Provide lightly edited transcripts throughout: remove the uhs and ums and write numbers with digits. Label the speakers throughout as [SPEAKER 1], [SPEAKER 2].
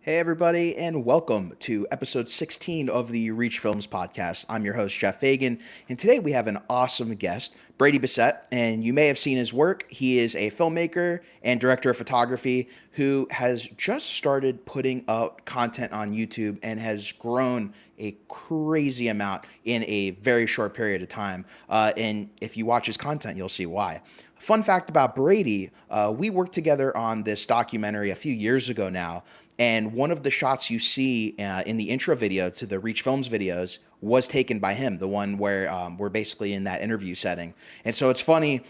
[SPEAKER 1] Hey, everybody, and welcome to episode 16 of the Reach Films podcast. I'm your host, Jeff Fagan, and today we have an awesome guest, Brady Bessette, and you may have seen his work. He is a filmmaker and director of photography who has just started putting out content on YouTube and has grown a crazy amount in a very short period of time. And if you watch his content, you'll see why. Fun fact about Brady, we worked together on this documentary a few years ago now. And one of the shots you see in the intro video to the Reach Films videos was taken by him, the one where we're basically in that interview setting. And so it's funny,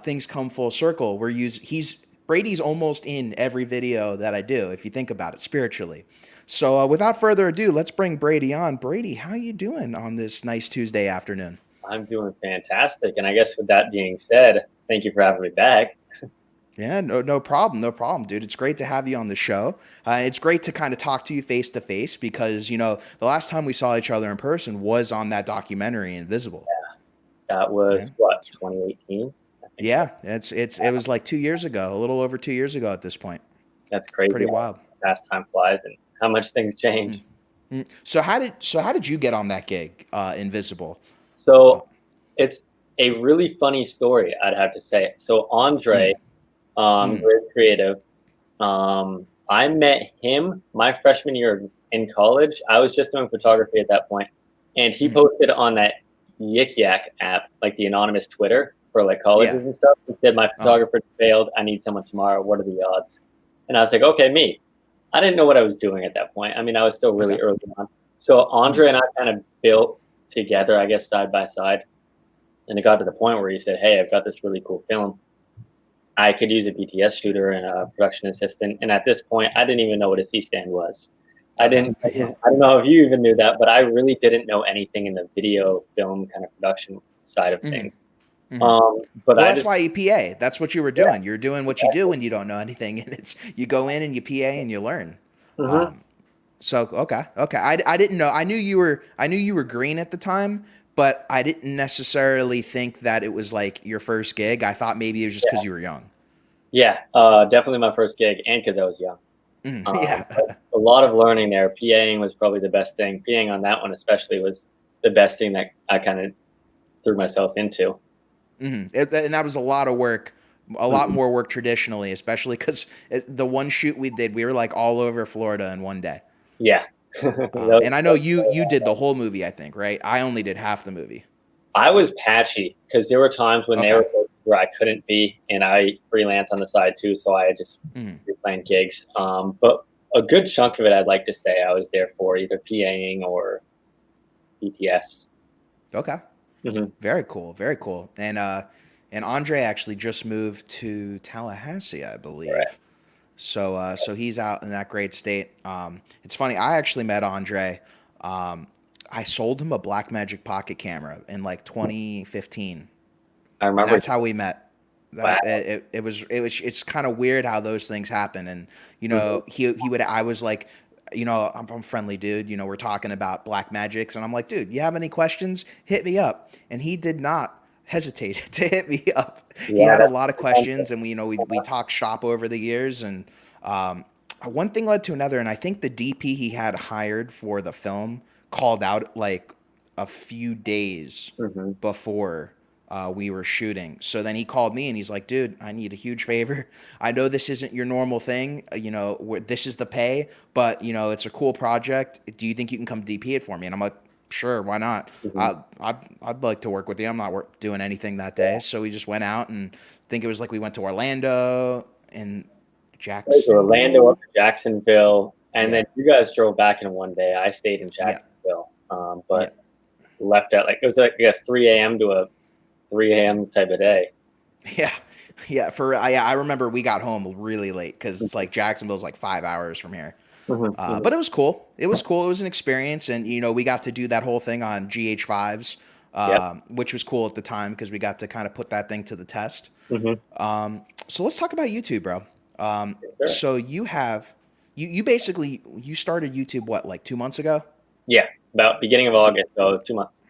[SPEAKER 1] things come full circle. Brady's almost in every video that I do, if you think about it spiritually. So without further ado, let's bring Brady on. Brady, how you doing on this nice Tuesday afternoon?
[SPEAKER 2] I'm doing fantastic. And I guess with that being said, thank you for having me back.
[SPEAKER 1] Yeah, no problem, dude. It's great to have you on the show. It's great to kind of talk to you face to face because, the last time we saw each other in person was on that documentary, Invisible.
[SPEAKER 2] Yeah, that was what, 2018?
[SPEAKER 1] Yeah, it was like 2 years ago, a little over 2 years ago at this point.
[SPEAKER 2] That's crazy.
[SPEAKER 1] It's pretty wild.
[SPEAKER 2] Fast time flies and how much things change.
[SPEAKER 1] Mm-hmm. So how did you get on that gig, Invisible?
[SPEAKER 2] So it's a really funny story, I'd have to say. So Andre, very creative. I met him my freshman year in college. I was just doing photography at that point, and he posted on that Yik Yak app, like the anonymous Twitter for like colleges and stuff. He said, "My photographer failed. I need someone tomorrow. What are the odds?" And I was like, "Okay, me." I didn't know what I was doing at that point. I mean, I was still really early on. So Andre and I kind of built together, I guess, side by side. And it got to the point where he said, "Hey, I've got this really cool film. I could use a BTS shooter and a production assistant." And at this point, I didn't even know what a C-stand was. I don't know if you even knew that, but I really didn't know anything in the video film kind of production side of things.
[SPEAKER 1] But that's why you PA. That's what you were doing. You're doing what you do when you don't know anything, and you go in and you PA and you learn. So okay. I didn't know. I knew you were green at the time, but I didn't necessarily think that it was like your first gig. I thought maybe it was just because you were young.
[SPEAKER 2] Yeah, definitely my first gig, and because I was young. A lot of learning there. PAing was probably the best thing. PAing on that one especially was the best thing that I kind of threw myself into.
[SPEAKER 1] And that was a lot of work, a lot more work traditionally, especially because the one shoot we did, we were like all over Florida in one day.
[SPEAKER 2] Yeah.
[SPEAKER 1] And I know you did the whole movie, I think, right? I only did half the movie.
[SPEAKER 2] I was patchy because there were times when they were where I couldn't be, and I freelance on the side too, so I just be playing gigs. But a good chunk of it, I'd like to say, I was there for either PAing or BTS.
[SPEAKER 1] Okay. Very cool. And Andre actually just moved to Tallahassee, I believe.
[SPEAKER 2] Right.
[SPEAKER 1] So he's out in that great state. It's funny. I actually met Andre. I sold him a Blackmagic Pocket camera in like 2015.
[SPEAKER 2] I remember.
[SPEAKER 1] And that's how we met. It's kind of weird how those things happen. And I was like, I'm a friendly dude. We're talking about Blackmagics, and I'm like, dude, you have any questions? Hit me up. And he did not hesitate to hit me up. He had a lot of questions, and we talked shop over the years, and one thing led to another. And I think the DP he had hired for the film called out like a few days before we were shooting. So then he called me and he's like, dude, I need a huge favor. I know this isn't your normal thing. This is the pay, but it's a cool project. Do you think you can come DP it for me? And I'm like, sure, why not? I'd like to work with you. I'm not doing anything that day. So we just went out, and I think it was like we went to Orlando and
[SPEAKER 2] Jacksonville. Up to Jacksonville. And then you guys drove back in one day. I stayed in Jacksonville, but left at it was like, I guess, 3 a.m. to a 3 a.m. type of day.
[SPEAKER 1] Yeah. I remember we got home really late because it's like Jacksonville's like 5 hours from here. But it was cool. It was an experience, and we got to do that whole thing on GH5s, which was cool at the time because we got to kind of put that thing to the test. So let's talk about YouTube, bro. So you basically started YouTube what, like 2 months ago?
[SPEAKER 2] Yeah, about beginning of August, so 2 months.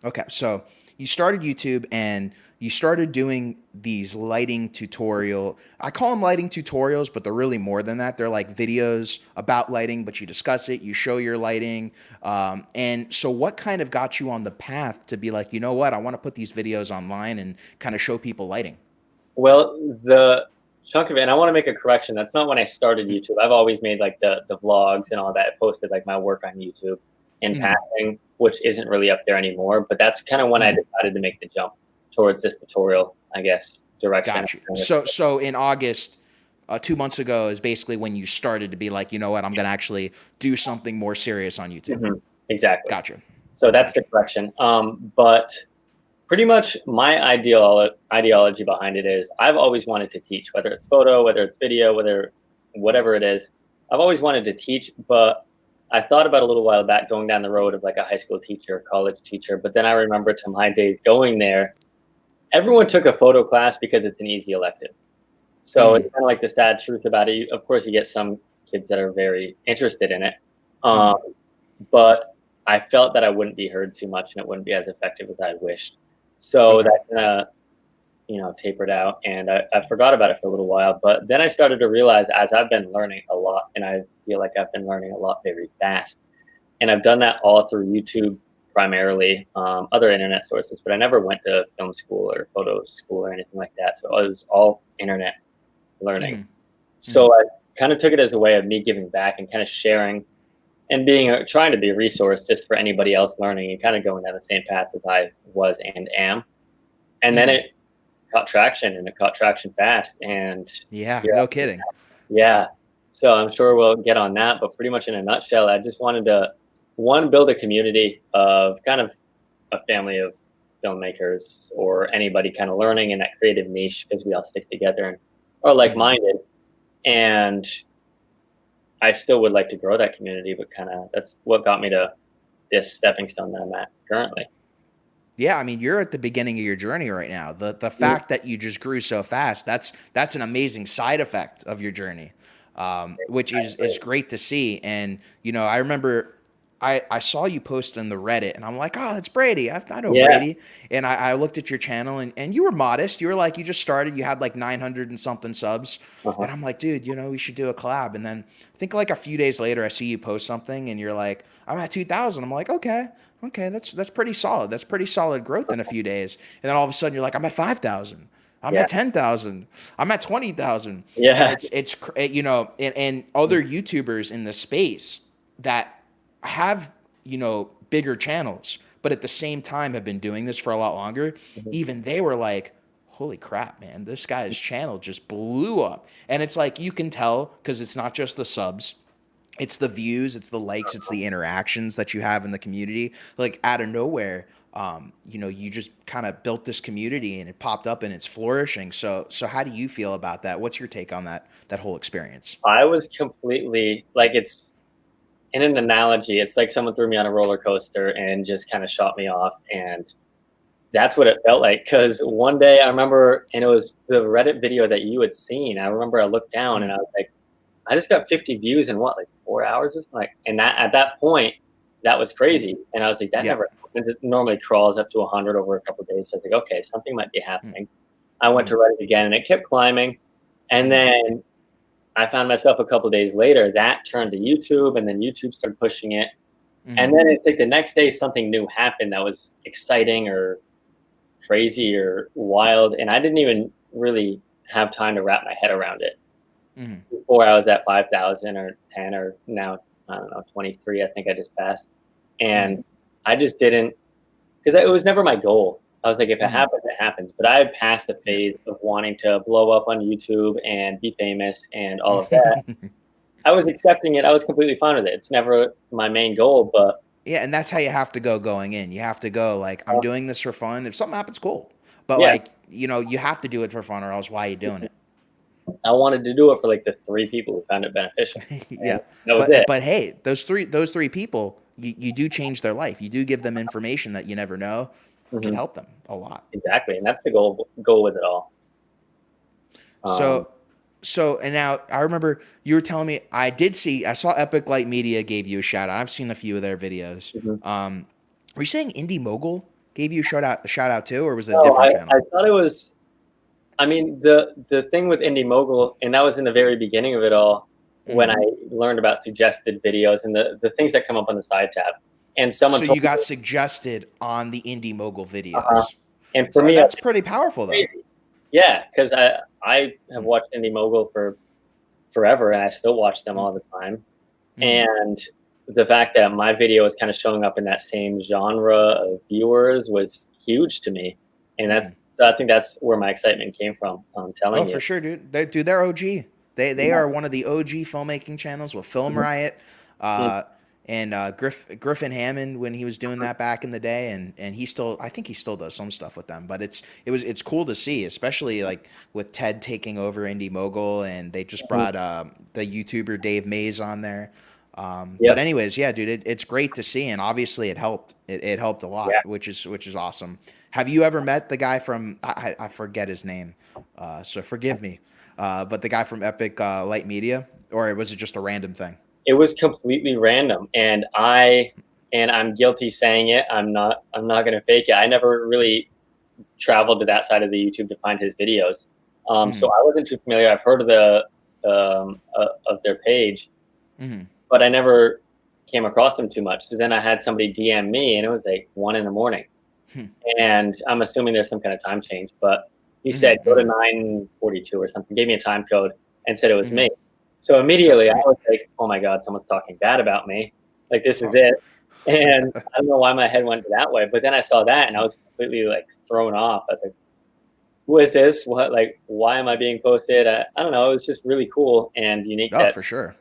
[SPEAKER 1] Okay, so you started YouTube, and you started doing these lighting tutorial. I call them lighting tutorials, but they're really more than that. They're like videos about lighting, but you discuss it, you show your lighting. And so what kind of got you on the path to be like, you know what, I want to put these videos online and kind of show people lighting?
[SPEAKER 2] Well, the chunk of it, and I want to make a correction. That's not when I started YouTube. I've always made like the vlogs and all that. I posted like my work on YouTube in
[SPEAKER 1] Mm,
[SPEAKER 2] passing, which isn't really up there anymore. But that's kind of when I
[SPEAKER 1] mm,
[SPEAKER 2] decided to make the jump towards this tutorial, I guess, direction.
[SPEAKER 1] got you. So in August, 2 months ago is basically when you started to be like, you know what, I'm going to actually do something more serious on YouTube.
[SPEAKER 2] Mhm. Exactly.
[SPEAKER 1] Gotcha.
[SPEAKER 2] So that's the
[SPEAKER 1] Gotcha.
[SPEAKER 2] correction. But pretty much my ideology behind it is I've always wanted to teach, whether it's photo, whether it's video, whatever it is. I've always wanted to teach, but I thought about a little while back going down the road of like a high school teacher, college teacher. But then I remember to my days going there, everyone took a photo class because it's an easy elective. So it's
[SPEAKER 1] Mm,
[SPEAKER 2] kind of like the sad truth about it. Of course, you get some kids that are very interested in it. Um,
[SPEAKER 1] mm,
[SPEAKER 2] but I felt that I wouldn't be heard too much and it wouldn't be as effective as I wished. So
[SPEAKER 1] okay.
[SPEAKER 2] that kind of, tapered out and I forgot about it for a little while. But then I started to realize as I've been learning a lot, and I feel like I've been learning a lot very fast. And I've done that all through YouTube primarily, other internet sources, but I never went to film school or photo school or anything like that. So it was all internet learning.
[SPEAKER 1] Mm, mm.
[SPEAKER 2] So I kind of took it as a way of me giving back and kind of sharing and trying to be a resource just for anybody else learning and kind of going down the same path as I was and am. And then
[SPEAKER 1] Mm.
[SPEAKER 2] it caught traction and it caught traction fast. And
[SPEAKER 1] Yeah,
[SPEAKER 2] yeah,
[SPEAKER 1] no kidding.
[SPEAKER 2] yeah. So I'm sure we'll get on that, but pretty much in a nutshell, I just wanted to build a community of kind of a family of filmmakers or anybody kind of learning in that creative niche because we all stick together and are
[SPEAKER 1] Mm.
[SPEAKER 2] like-minded. And I still would like to grow that community, but kind of that's what got me to this stepping stone that I'm at currently.
[SPEAKER 1] Yeah, I mean, you're at the beginning of your journey right now. The
[SPEAKER 2] Mhm.
[SPEAKER 1] fact that you just grew so fast, that's an amazing side effect of your journey, which is great to see. And I remember I saw you post on the Reddit, and I'm like, oh, that's Brady. I know
[SPEAKER 2] Yeah.
[SPEAKER 1] Brady. And I looked at your channel, and you were modest. You were like, you just started. You had like 900 and something subs,
[SPEAKER 2] Uh-huh.
[SPEAKER 1] and I'm like, dude, we should do a collab. And then I think like a few days later, I see you post something, and you're like, I'm at 2,000. I'm like, okay. Okay, that's pretty solid. That's pretty solid growth in a few days. And then all of a sudden you're like, I'm at 5,000. I'm
[SPEAKER 2] Yeah.
[SPEAKER 1] at 10,000. I'm at 20,000. And
[SPEAKER 2] Yeah.
[SPEAKER 1] and other YouTubers in the space that have, bigger channels, but at the same time have been doing this for a lot longer,
[SPEAKER 2] Mhm.
[SPEAKER 1] even they were like, holy crap, man, this guy's channel just blew up. And it's like you can tell because it's not just the subs, it's the views, it's the likes, it's the interactions that you have in the community. Like out of nowhere, you just kind of built this community and it popped up and it's flourishing. So how do you feel about that? What's your take on that whole experience?
[SPEAKER 2] I was completely like it's in an analogy, it's like someone threw me on a roller coaster and just kind of shot me off. And that's what it felt like. Because one day I remember, and it was the Reddit video that you had seen. I remember I looked down and
[SPEAKER 1] Mm,
[SPEAKER 2] I was like, I just got 50 views in what, like 4 hours or something? Like, and that at that point, that was
[SPEAKER 1] mm,
[SPEAKER 2] crazy. And I was like, that
[SPEAKER 1] yeah.
[SPEAKER 2] never happens. It normally crawls up to 100 over a couple of days. So I was like, okay, something might be
[SPEAKER 1] Mm,
[SPEAKER 2] happening. I went to
[SPEAKER 1] mm,
[SPEAKER 2] Reddit again and it kept climbing. And
[SPEAKER 1] mm,
[SPEAKER 2] then I found myself a couple of days later that turned to YouTube, and then YouTube started pushing it. And
[SPEAKER 1] mm,
[SPEAKER 2] then it's like the next day something new happened that was exciting or crazy or wild, and I didn't even really have time to wrap my head around it
[SPEAKER 1] mm,
[SPEAKER 2] before I was at 5,000 or 10 or now I don't know 23. I think I just passed,
[SPEAKER 1] mm,
[SPEAKER 2] and I just didn't because it was never my goal. I was like, if it
[SPEAKER 1] mm.
[SPEAKER 2] happens, it happens. But I had passed the
[SPEAKER 1] Yeah.
[SPEAKER 2] phase of wanting to blow up on YouTube and be famous and all of that. I was accepting it. I was completely fine with it. It's never my main goal, but
[SPEAKER 1] Yeah, and that's how you have to go going in. You have to go like, I'm
[SPEAKER 2] uh,
[SPEAKER 1] doing this for fun. If something happens, cool. But
[SPEAKER 2] yeah,
[SPEAKER 1] like, you have to do it for fun or else why are you doing it?
[SPEAKER 2] I wanted to do it for like the three people who found it beneficial, and
[SPEAKER 1] Yeah.
[SPEAKER 2] that was it.
[SPEAKER 1] But hey, those three people, you do change their life. You do give them information that you never know can
[SPEAKER 2] Hmm.
[SPEAKER 1] help them a lot.
[SPEAKER 2] Exactly, and that's the goal with it all. Um,
[SPEAKER 1] So and now I remember you were telling me I saw Epic Light Media gave you a shout out. I've seen a few of their videos.
[SPEAKER 2] mhm.
[SPEAKER 1] Were you saying Indie Mogul? gave you a shout out too, or was it a
[SPEAKER 2] No,
[SPEAKER 1] different
[SPEAKER 2] I
[SPEAKER 1] channel?
[SPEAKER 2] thought it was. I mean, the thing with Indie Mogul, and that was in the very beginning of it all, when I learned about suggested videos and the things that come up on the side tab. And someone
[SPEAKER 1] So
[SPEAKER 2] told
[SPEAKER 1] you
[SPEAKER 2] me,
[SPEAKER 1] got suggested on the Indie Mogul
[SPEAKER 2] uh
[SPEAKER 1] videos.
[SPEAKER 2] and for
[SPEAKER 1] So
[SPEAKER 2] me, I
[SPEAKER 1] that's
[SPEAKER 2] think
[SPEAKER 1] pretty powerful, though.
[SPEAKER 2] it's crazy. Yeah, because I have watched Indie Mogul for forever, and I still watch them all the time. And the fact that my video is kind of showing up in that same genre of viewers was huge to me, and I think that's where my excitement came from. I'm
[SPEAKER 1] Oh,
[SPEAKER 2] telling you.
[SPEAKER 1] for sure, dude. They're OG. They
[SPEAKER 2] Yeah.
[SPEAKER 1] are one of the OG filmmaking channels with Film Riot,
[SPEAKER 2] Mhm.
[SPEAKER 1] and Griffin Hammond when he was doing that back in the day, and he still, I think he still does some stuff with them. But it's cool to see, especially like with Ted taking over Indie Mogul, and they just brought the YouTuber Dave Mays on there. But
[SPEAKER 2] Yep.
[SPEAKER 1] anyways, yeah, dude, it's great to see, and obviously it helped. It helped a lot,
[SPEAKER 2] Yeah.
[SPEAKER 1] which is awesome. Have you ever met the guy from I forget his name, so forgive me, but the guy from Epic Light Media, or was it just a random thing?
[SPEAKER 2] It was completely random, and I'm guilty saying it. I'm not gonna fake it. I never really traveled to that side of the YouTube to find his videos. So
[SPEAKER 1] Mm-hmm.
[SPEAKER 2] I wasn't too familiar. I've heard of of their page,
[SPEAKER 1] Mm-hmm.
[SPEAKER 2] but I never came across them too much. So then I had somebody DM me, and it was like 1 a.m, and I'm assuming there's some kind of time change. But he said
[SPEAKER 1] Mm-hmm.
[SPEAKER 2] go to
[SPEAKER 1] Mm-hmm.
[SPEAKER 2] 9:42 or something. Gave me a time code and said it was
[SPEAKER 1] Mm-hmm.
[SPEAKER 2] me. So
[SPEAKER 1] That's
[SPEAKER 2] immediately I
[SPEAKER 1] great.
[SPEAKER 2] was like, oh my god, someone's talking bad about me. Like this is
[SPEAKER 1] Oh.
[SPEAKER 2] it. And I don't know why my head went that way, but then I saw that and I was completely like thrown off. I was like, who is this? What, like, why am I being posted? I don't know. It was just really cool and unique
[SPEAKER 1] Oh,
[SPEAKER 2] that
[SPEAKER 1] for sure.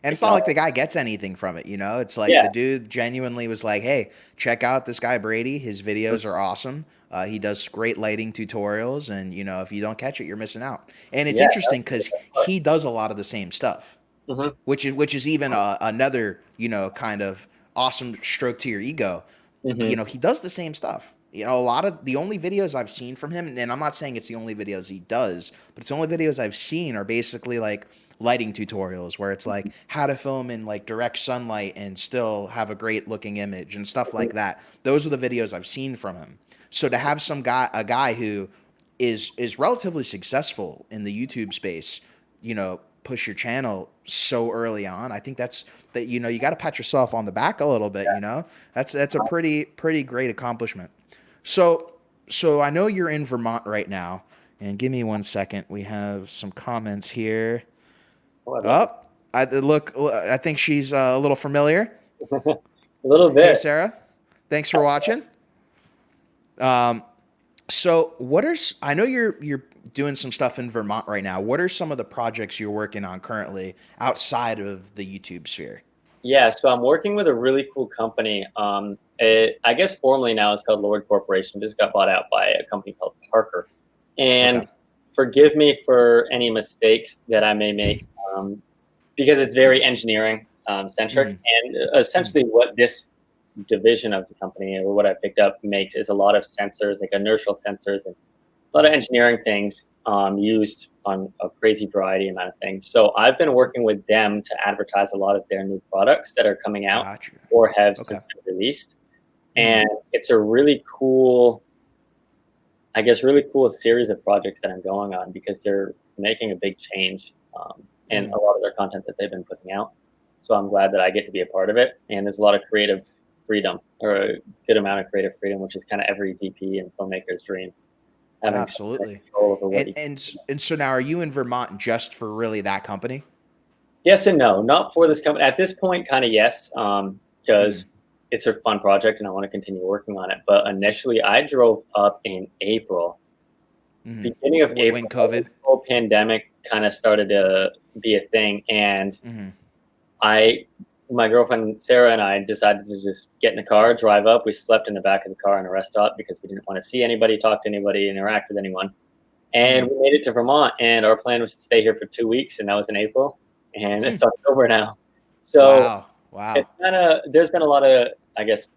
[SPEAKER 1] And it's not like the
[SPEAKER 2] acknowledged.
[SPEAKER 1] guy gets anything from it, you know? It's like
[SPEAKER 2] Yeah.
[SPEAKER 1] the dude genuinely was like, hey, check out this guy Brady. His videos are awesome. He does great lighting tutorials. And, you know, if you don't catch it, you're missing out. And it's
[SPEAKER 2] Yeah.
[SPEAKER 1] interesting
[SPEAKER 2] That's
[SPEAKER 1] because
[SPEAKER 2] the best part.
[SPEAKER 1] he does a lot of the same stuff,
[SPEAKER 2] Mm-hmm.
[SPEAKER 1] which is even another, you know, kind of awesome stroke to your ego. You
[SPEAKER 2] Mm-hmm.
[SPEAKER 1] know, he does the same stuff. You know, a lot of the only videos I've seen from him, and I'm not saying it's the only videos he does, but it's the only videos I've seen are basically like lighting tutorials where it's like how to film in like direct sunlight and still have a great looking image and stuff like that. Those are the videos I've seen from him. So to have a guy who is relatively successful in the YouTube space, you know, push your channel so early on, I think that you know, you got to pat yourself on the back a little bit, you know. That's a pretty great accomplishment. So I know you're in Vermont right now, and give me 1 second. We have some comments here.
[SPEAKER 2] Oh, I love
[SPEAKER 1] Oh, I look. I think she's a little familiar.
[SPEAKER 2] it. A little
[SPEAKER 1] Hey,
[SPEAKER 2] bit.
[SPEAKER 1] Sarah. Thanks for watching. Um, so I know you're doing some stuff in Vermont right now. What are some of the projects you're working on currently outside of the YouTube sphere?
[SPEAKER 2] Yeah, so I'm working with a really cool company. I guess formally now it's called Lord Corporation. Just got bought out by a company called Parker.
[SPEAKER 1] Okay.
[SPEAKER 2] And forgive me for any mistakes that I may make, because it's very engineering centric.
[SPEAKER 1] Mm-hmm.
[SPEAKER 2] And essentially, what this division of the company or what I picked up makes is a lot of sensors, like inertial sensors, and a lot of engineering things used on a crazy variety amount of things. So I've been working with them to advertise a lot of their new products that are coming out
[SPEAKER 1] Gotcha.
[SPEAKER 2] or have
[SPEAKER 1] Okay.
[SPEAKER 2] since been released.
[SPEAKER 1] Mm-hmm.
[SPEAKER 2] And it's a really cool, I guess, really cool series of projects that I'm going on because they're making a big change in
[SPEAKER 1] Mm-hmm.
[SPEAKER 2] a lot of their content that they've been putting out. So I'm glad that I get to be a part of it. And there's a lot of creative freedom, or a good amount of creative freedom, which is kind of every DP and filmmaker's dream, having some kind of
[SPEAKER 1] Absolutely.
[SPEAKER 2] control over what you.
[SPEAKER 1] And so now, are you in Vermont just for really that company?
[SPEAKER 2] Yes and no, not for this company at this point. Kind of yes,
[SPEAKER 1] Mm-hmm.
[SPEAKER 2] because it's a fun project and I want to continue working on it. But initially, I drove up in April, beginning of
[SPEAKER 1] Mm-hmm. When
[SPEAKER 2] April, when
[SPEAKER 1] COVID.
[SPEAKER 2] the whole pandemic kind of started to be a thing, and
[SPEAKER 1] Mm-hmm.
[SPEAKER 2] I, my girlfriend Sarah and I decided to just get in the car, drive up. We slept in the back of the car in a rest stop because we didn't want to see anybody, talk to anybody, interact with anyone. And
[SPEAKER 1] Mm-hmm.
[SPEAKER 2] we made it to Vermont, and our plan was to stay here for 2 weeks, and that was in April, and it's October now. So
[SPEAKER 1] Wow. Wow.
[SPEAKER 2] it's kind of, there's been a lot of, I guess,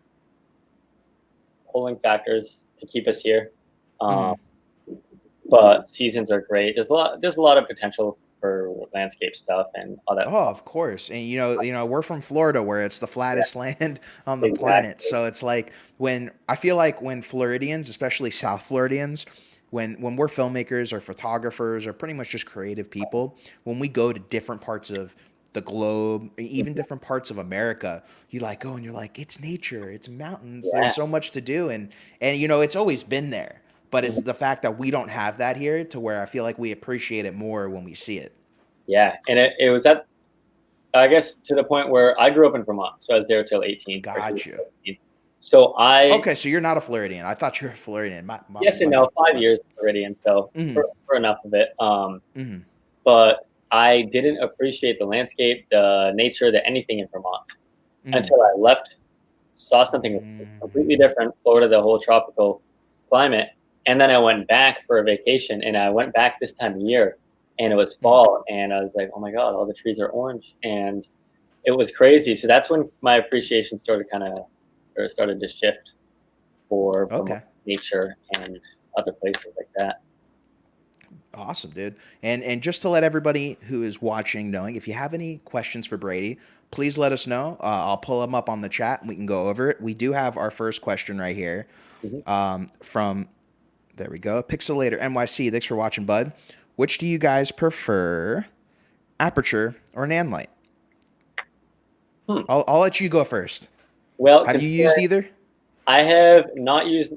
[SPEAKER 2] pulling factors to keep us here. Um,
[SPEAKER 1] Mm-hmm.
[SPEAKER 2] but seasons are great. There's a lot of potential for landscape stuff and all that
[SPEAKER 1] Oh,
[SPEAKER 2] stuff.
[SPEAKER 1] of course. And we're from Florida where it's the
[SPEAKER 2] Yeah,
[SPEAKER 1] flattest land on the planet.
[SPEAKER 2] exactly.
[SPEAKER 1] So it's like when I feel like when Floridians, especially South Floridians, when we're filmmakers or photographers or pretty much just creative people, when we go to different parts of the globe, even different parts of America, you like go and you're like, it's nature, it's mountains, there's
[SPEAKER 2] Yeah.
[SPEAKER 1] so much to do, and it's always been there. But it's
[SPEAKER 2] Mhm.
[SPEAKER 1] the fact that we don't have that here to where I feel like we appreciate it more when we see it.
[SPEAKER 2] Yeah, and it was at, I guess, to the point where I grew up in Vermont, so I was there till 18 or he was
[SPEAKER 1] Gotcha.
[SPEAKER 2] 17. So I,
[SPEAKER 1] Okay, so you're not a Floridian. I thought you were a Floridian.
[SPEAKER 2] yes and
[SPEAKER 1] My
[SPEAKER 2] no,
[SPEAKER 1] bad.
[SPEAKER 2] 5
[SPEAKER 1] My
[SPEAKER 2] years
[SPEAKER 1] bad.
[SPEAKER 2] already, and so
[SPEAKER 1] Mm-hmm.
[SPEAKER 2] for enough of it.
[SPEAKER 1] Mm-hmm.
[SPEAKER 2] But I didn't appreciate the landscape, the nature, the anything in Vermont
[SPEAKER 1] Mm-hmm.
[SPEAKER 2] until I left, saw something completely
[SPEAKER 1] Mm-hmm.
[SPEAKER 2] different, Florida, the whole tropical climate, and then I went back for a vacation, and I went back this time of year, and it was fall, and I was like, "Oh my god, all the trees are orange," and it was crazy. So that's when my appreciation started or started to shift for Vermont
[SPEAKER 1] Okay.
[SPEAKER 2] nature and other places like that.
[SPEAKER 1] Awesome, dude. And just to let everybody who is watching knowing, if you have any questions for Brady, please let us know. I'll pull them up on the chat and we can go over it. We do have our first question right here
[SPEAKER 2] Mhm.
[SPEAKER 1] from there we go. Pixelator NYC. Thanks for watching, bud. Which do you guys prefer, aperture or nan light?
[SPEAKER 2] Hmm.
[SPEAKER 1] I'll let you go first.
[SPEAKER 2] Well,
[SPEAKER 1] Have you used
[SPEAKER 2] considering
[SPEAKER 1] either?
[SPEAKER 2] I have not used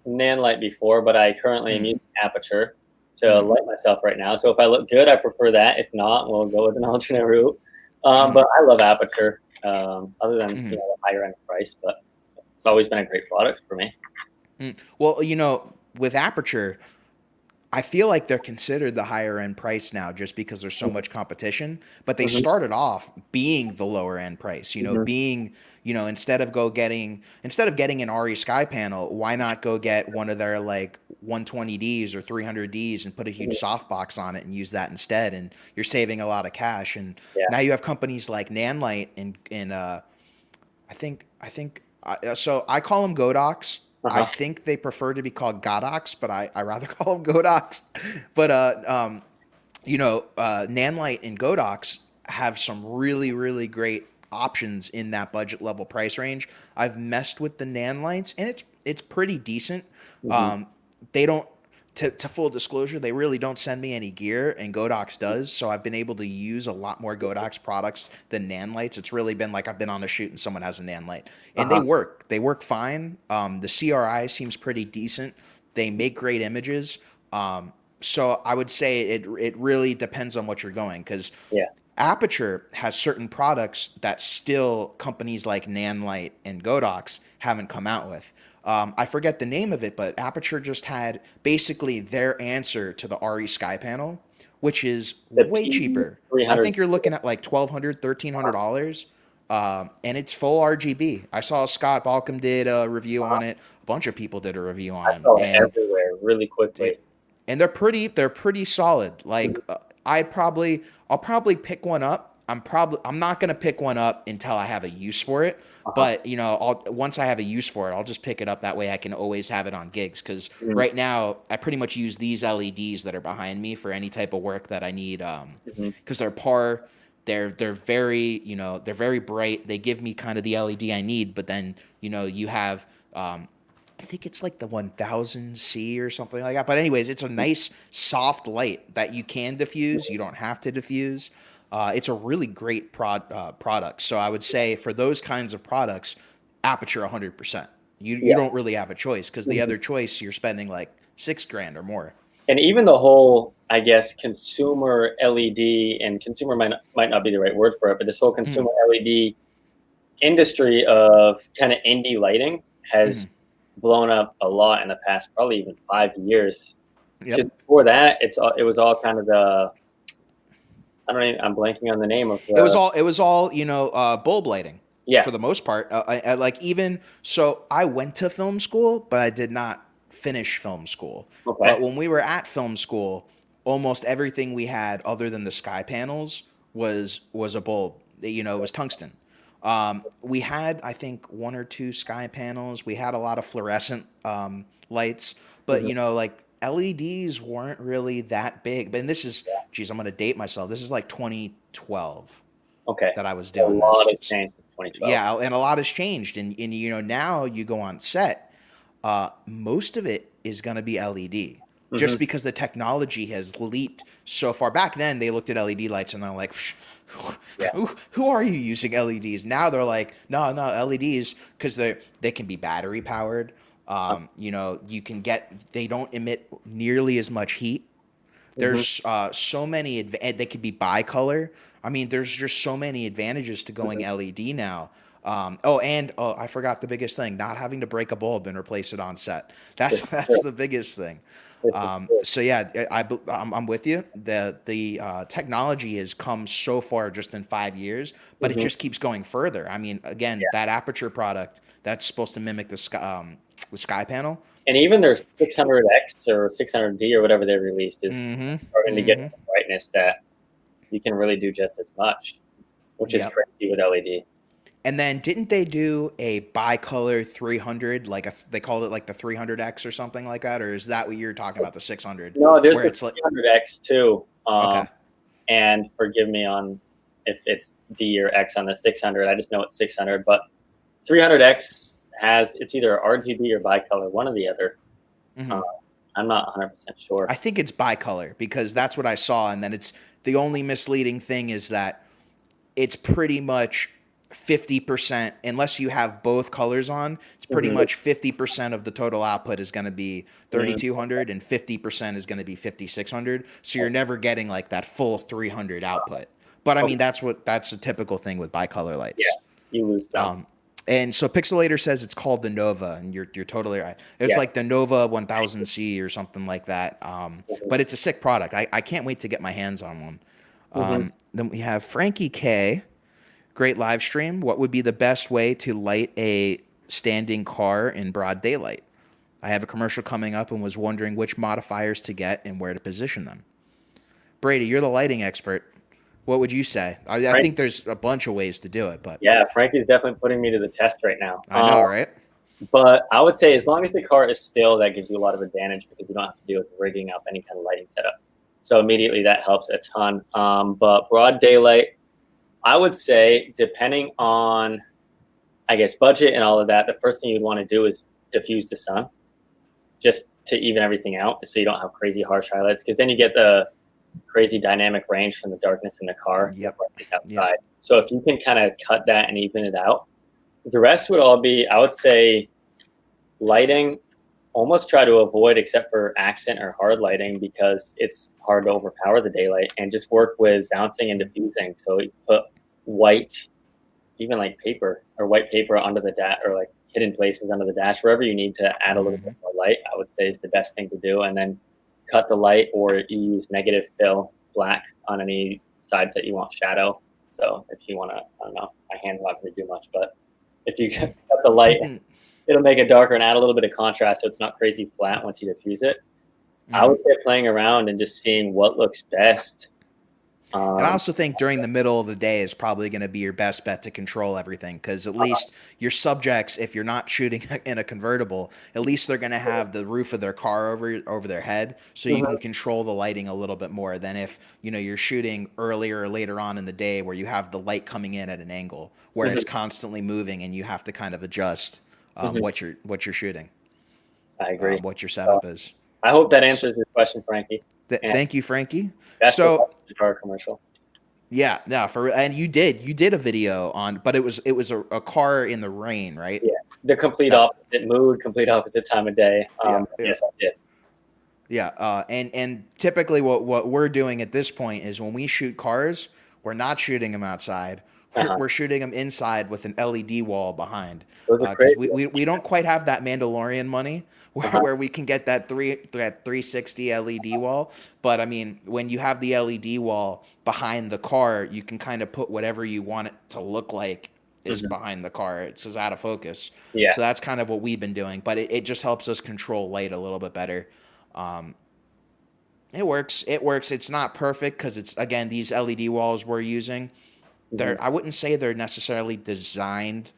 [SPEAKER 2] Nanlite before, but I currently am
[SPEAKER 1] Mm,
[SPEAKER 2] using Aperture to
[SPEAKER 1] mm,
[SPEAKER 2] light myself right now. So if I look good, I prefer that. If not, we'll go with an alternate route.
[SPEAKER 1] mm,
[SPEAKER 2] But I love Aperture, other than
[SPEAKER 1] mm.
[SPEAKER 2] the higher end price. But it's always been a great product for me.
[SPEAKER 1] Well, with aperture, I feel like they're considered the higher end price now just because there's so
[SPEAKER 2] Mhm,
[SPEAKER 1] much competition. But they
[SPEAKER 2] mhm,
[SPEAKER 1] started off being the lower end price,
[SPEAKER 2] mhm,
[SPEAKER 1] being, instead of getting an RE Sky panel, why not go get one of their like 120Ds or 300Ds and put a huge
[SPEAKER 2] mhm.
[SPEAKER 1] softbox on it and use that instead? And you're saving a lot of cash. And
[SPEAKER 2] Yeah.
[SPEAKER 1] now you have companies like Nanlite and so I call them Godox.
[SPEAKER 2] Uh
[SPEAKER 1] I
[SPEAKER 2] huh.
[SPEAKER 1] think they prefer to be called Godox, but I rather call them Godox. But Nanlite and Godox have some really really great options in that budget level price range. I've messed with the Nanlites and it's pretty decent.
[SPEAKER 2] Hmm.
[SPEAKER 1] Um, they don't to full disclosure, they really don't send me any gear, and Godox does. So I've been able to use a lot more Godox products than Nanlites. It's really been like I've been on a shoot and someone has a Nanlite,
[SPEAKER 2] Uh
[SPEAKER 1] and they
[SPEAKER 2] huh.
[SPEAKER 1] work. They work fine. The CRI seems pretty decent. They make great images. So I would say it really depends on what you're going because
[SPEAKER 2] Yeah.
[SPEAKER 1] Aperture has certain products that still companies like Nanlite and Godox haven't come out with. I forget the name of it, but Aperture just had basically their answer to the RE Sky panel, which is
[SPEAKER 2] The
[SPEAKER 1] way
[SPEAKER 2] P
[SPEAKER 1] cheaper. I
[SPEAKER 2] 300.
[SPEAKER 1] think you're looking at like $1,200, $1,300, and it's full RGB. I saw Scott Balcom did a review on it. A bunch of people did a review on
[SPEAKER 2] I
[SPEAKER 1] him,
[SPEAKER 2] saw it
[SPEAKER 1] and
[SPEAKER 2] everywhere really quickly.
[SPEAKER 1] and they're pretty solid. Like
[SPEAKER 2] Mhm.
[SPEAKER 1] I'll probably pick one up. I'm not gonna pick one up until I have a use for it.
[SPEAKER 2] Uh huh.
[SPEAKER 1] But once I have a use for it, I'll just pick it up. That way I can always have it on gigs. Because
[SPEAKER 2] Mhm,
[SPEAKER 1] right now I pretty much use these LEDs that are behind me for any type of work that I need.
[SPEAKER 2] mhm,
[SPEAKER 1] Because they're par. They're very they're very bright. They give me kind of the LED I need. But then you have I think it's like the 1000C or something like that. But anyways, it's a nice soft light that you can diffuse. You don't have to diffuse. It's a really great product. So I would say for those kinds of products, Aperture 100%. You
[SPEAKER 2] yeah.
[SPEAKER 1] don't really have a choice because the
[SPEAKER 2] Mhm.
[SPEAKER 1] other choice you're spending like 6 grand or more.
[SPEAKER 2] And even the whole, I guess, consumer LED, and consumer might not be the right word for it, but this whole
[SPEAKER 1] Mm-hmm.
[SPEAKER 2] consumer LED industry of kind of indie lighting
[SPEAKER 1] Mm-hmm.
[SPEAKER 2] has blown up a lot in the past, probably even 5 years. Because
[SPEAKER 1] Yep.
[SPEAKER 2] before that, it was all kind of the, I don't even, I'm blanking on the name of
[SPEAKER 1] It was
[SPEAKER 2] the,
[SPEAKER 1] all bulb lighting
[SPEAKER 2] yeah.
[SPEAKER 1] for the most part. Like even so, I went to film school, but I did not finish film school. But
[SPEAKER 2] Okay.
[SPEAKER 1] when we were at film school, almost everything we had other than the sky panels was a bulb. It was tungsten. We had, I think, one or two sky panels. We had a lot of fluorescent lights, but
[SPEAKER 2] Hmm.
[SPEAKER 1] like LEDs weren't really that big. But this is,
[SPEAKER 2] Yeah.
[SPEAKER 1] geez, I'm going to date myself. This is like 2012
[SPEAKER 2] Okay.
[SPEAKER 1] that I was
[SPEAKER 2] A
[SPEAKER 1] doing
[SPEAKER 2] lot
[SPEAKER 1] this.
[SPEAKER 2] has changed in 2012.
[SPEAKER 1] Yeah, and a lot has changed. And you know, now you go on set, most of it is going to be LED. Just
[SPEAKER 2] Hmm.
[SPEAKER 1] because the technology has leaped so far. Back then, they looked at LED lights and they're like,
[SPEAKER 2] Yeah.
[SPEAKER 1] who are you using LEDs? Now they're like, no, LEDs, because they can be battery powered. You know, they don't emit nearly as much heat.
[SPEAKER 2] Hmm.
[SPEAKER 1] There's so many, they could be bicolor. I mean, there's just so many advantages to going
[SPEAKER 2] Hmm.
[SPEAKER 1] LED now. I forgot the biggest thing: not having to break a bulb and replace it on set. That's
[SPEAKER 2] This is
[SPEAKER 1] that's
[SPEAKER 2] true.
[SPEAKER 1] the biggest thing.
[SPEAKER 2] This is true.
[SPEAKER 1] So yeah, I'm with you. The technology has come so far just in 5 years, but it
[SPEAKER 2] Hmm.
[SPEAKER 1] just keeps going further. I mean, again,
[SPEAKER 2] Yeah.
[SPEAKER 1] that aperture product that's supposed to mimic the sky panel.
[SPEAKER 2] And even their 600X or 600D or whatever they released is
[SPEAKER 1] Mm-hmm.
[SPEAKER 2] starting to get
[SPEAKER 1] Mm-hmm.
[SPEAKER 2] the brightness that you can really do just as much, which is
[SPEAKER 1] Yep.
[SPEAKER 2] crazy with LED.
[SPEAKER 1] And then didn't they do a bicolor 300, they called it like the 300X or something like that? Or is that what you're talking about, the 600,
[SPEAKER 2] No, there's
[SPEAKER 1] where
[SPEAKER 2] the
[SPEAKER 1] it's like,
[SPEAKER 2] 300X too.
[SPEAKER 1] okay,
[SPEAKER 2] And forgive me on if it's D or X on the 600. I just know it's 600, but 300X it's either RGB or bicolor, one or the other.
[SPEAKER 1] hmm
[SPEAKER 2] Uh, I'm not 100% sure.
[SPEAKER 1] I think it's bicolor because that's what I saw. And then it's the only misleading thing is that it's pretty much 50%, unless you have both colors on, it's pretty
[SPEAKER 2] Hmm.
[SPEAKER 1] much 50% of the total output is going to be
[SPEAKER 2] Hmm.
[SPEAKER 1] 3200 and 50% is going to be 5600. So you're never getting like that full 300 output. But I
[SPEAKER 2] Okay.
[SPEAKER 1] mean, that's a typical thing with bicolor
[SPEAKER 2] Yeah,
[SPEAKER 1] lights.
[SPEAKER 2] you lose some.
[SPEAKER 1] And so Pixelator says it's called the Nova, and you're totally right. It's
[SPEAKER 2] Yeah.
[SPEAKER 1] like the Nova 1000C or something like that.
[SPEAKER 2] Hmm.
[SPEAKER 1] But it's a sick product. I can't wait to get my hands on one.
[SPEAKER 2] Hmm.
[SPEAKER 1] Then we have Frankie K. Great live stream. What would be the best way to light a standing car in broad daylight? I have a commercial coming up and was wondering which modifiers to get and where to position them. Brady, you're the lighting expert. What would you say? I
[SPEAKER 2] Frank,
[SPEAKER 1] think there's a bunch of ways to do it, but
[SPEAKER 2] yeah, Frankie's definitely putting me to the test right now.
[SPEAKER 1] I know, right?
[SPEAKER 2] But I would say as long as the car is still, that gives you a lot of advantage because you don't have to deal with rigging up any kind of lighting setup. So immediately that helps a ton. But broad daylight, I would say, depending on, I guess, budget and all of that, the first thing you'd want to do is diffuse the sun just to even everything out so you don't have crazy harsh highlights because then you get the crazy dynamic range from the darkness in the car, the
[SPEAKER 1] Yep.
[SPEAKER 2] brightness
[SPEAKER 1] Yep.
[SPEAKER 2] outside. So if you can kind of cut that and even it out, the rest would all be, I would say, lighting, almost try to avoid except for accent or hard lighting because it's hard to overpower the daylight, and just work with bouncing and diffusing. So you put white, even like paper or white paper under the dash or like hidden places under the dash, wherever you need to add a little bit more light, I would say is the best thing to do. And then cut the light, or you use negative fill black on any sides that you want shadow. So if you want to, I don't know, my hand's not going to do much, but if you cut the light, it'll make it darker and add a little bit of contrast so it's not crazy flat once you diffuse it. I would say playing around and just seeing what looks best.
[SPEAKER 1] And I also think during the middle of the day is probably going to be your best bet to control everything because at least your subjects, if you're not shooting in a convertible, at least they're going to have the roof of their car over their head, so you can control the lighting a little bit more than if you're shooting earlier or later on in the day where you have the light coming in at an angle where it's constantly moving and you have to kind of adjust what you're shooting.
[SPEAKER 2] I agree.
[SPEAKER 1] What your setup is.
[SPEAKER 2] I hope that answers your question, Frankie.
[SPEAKER 1] Thank you, Frankie.
[SPEAKER 2] That's
[SPEAKER 1] So
[SPEAKER 2] the car commercial.
[SPEAKER 1] yeah, and you did a video on, but it was a car in the rain, right?
[SPEAKER 2] Yes, the complete opposite mood, complete opposite time of day.
[SPEAKER 1] Yeah.
[SPEAKER 2] Yes, I did.
[SPEAKER 1] Yeah, and typically what we're doing at this point is when we shoot cars, we're not shooting them outside. We're shooting them inside with an LED wall behind,
[SPEAKER 2] Those are
[SPEAKER 1] because
[SPEAKER 2] crazy.
[SPEAKER 1] we don't quite have that Mandalorian money where we can get that 360 LED wall. But I mean, when you have the LED wall behind the car, you can kind of put whatever you want it to look like is behind the car. It's just out of focus.
[SPEAKER 2] Yeah.
[SPEAKER 1] So that's kind of what we've been doing, but it just helps us control light a little bit better. It works. It's not perfect because it's, again, these LED walls we're using. I wouldn't say they're necessarily designed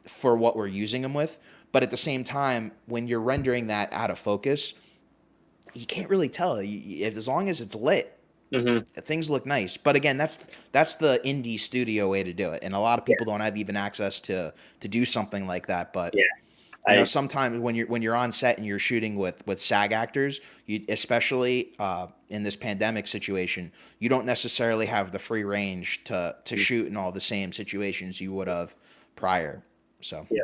[SPEAKER 1] for what we're using them with, but at the same time, when you're rendering that out of focus, you can't really tell. As long as it's lit,
[SPEAKER 2] Mm-hmm.
[SPEAKER 1] things look nice. But again, that's the indie studio way to do it, and a lot of people don't have even access to do something like that. But
[SPEAKER 2] Yeah.
[SPEAKER 1] you know,
[SPEAKER 2] I
[SPEAKER 1] sometimes when you're on set and you're shooting with SAG actors, you especially in this pandemic situation, you don't necessarily have the free range to shoot in all the same situations you would have prior. So
[SPEAKER 2] Yeah,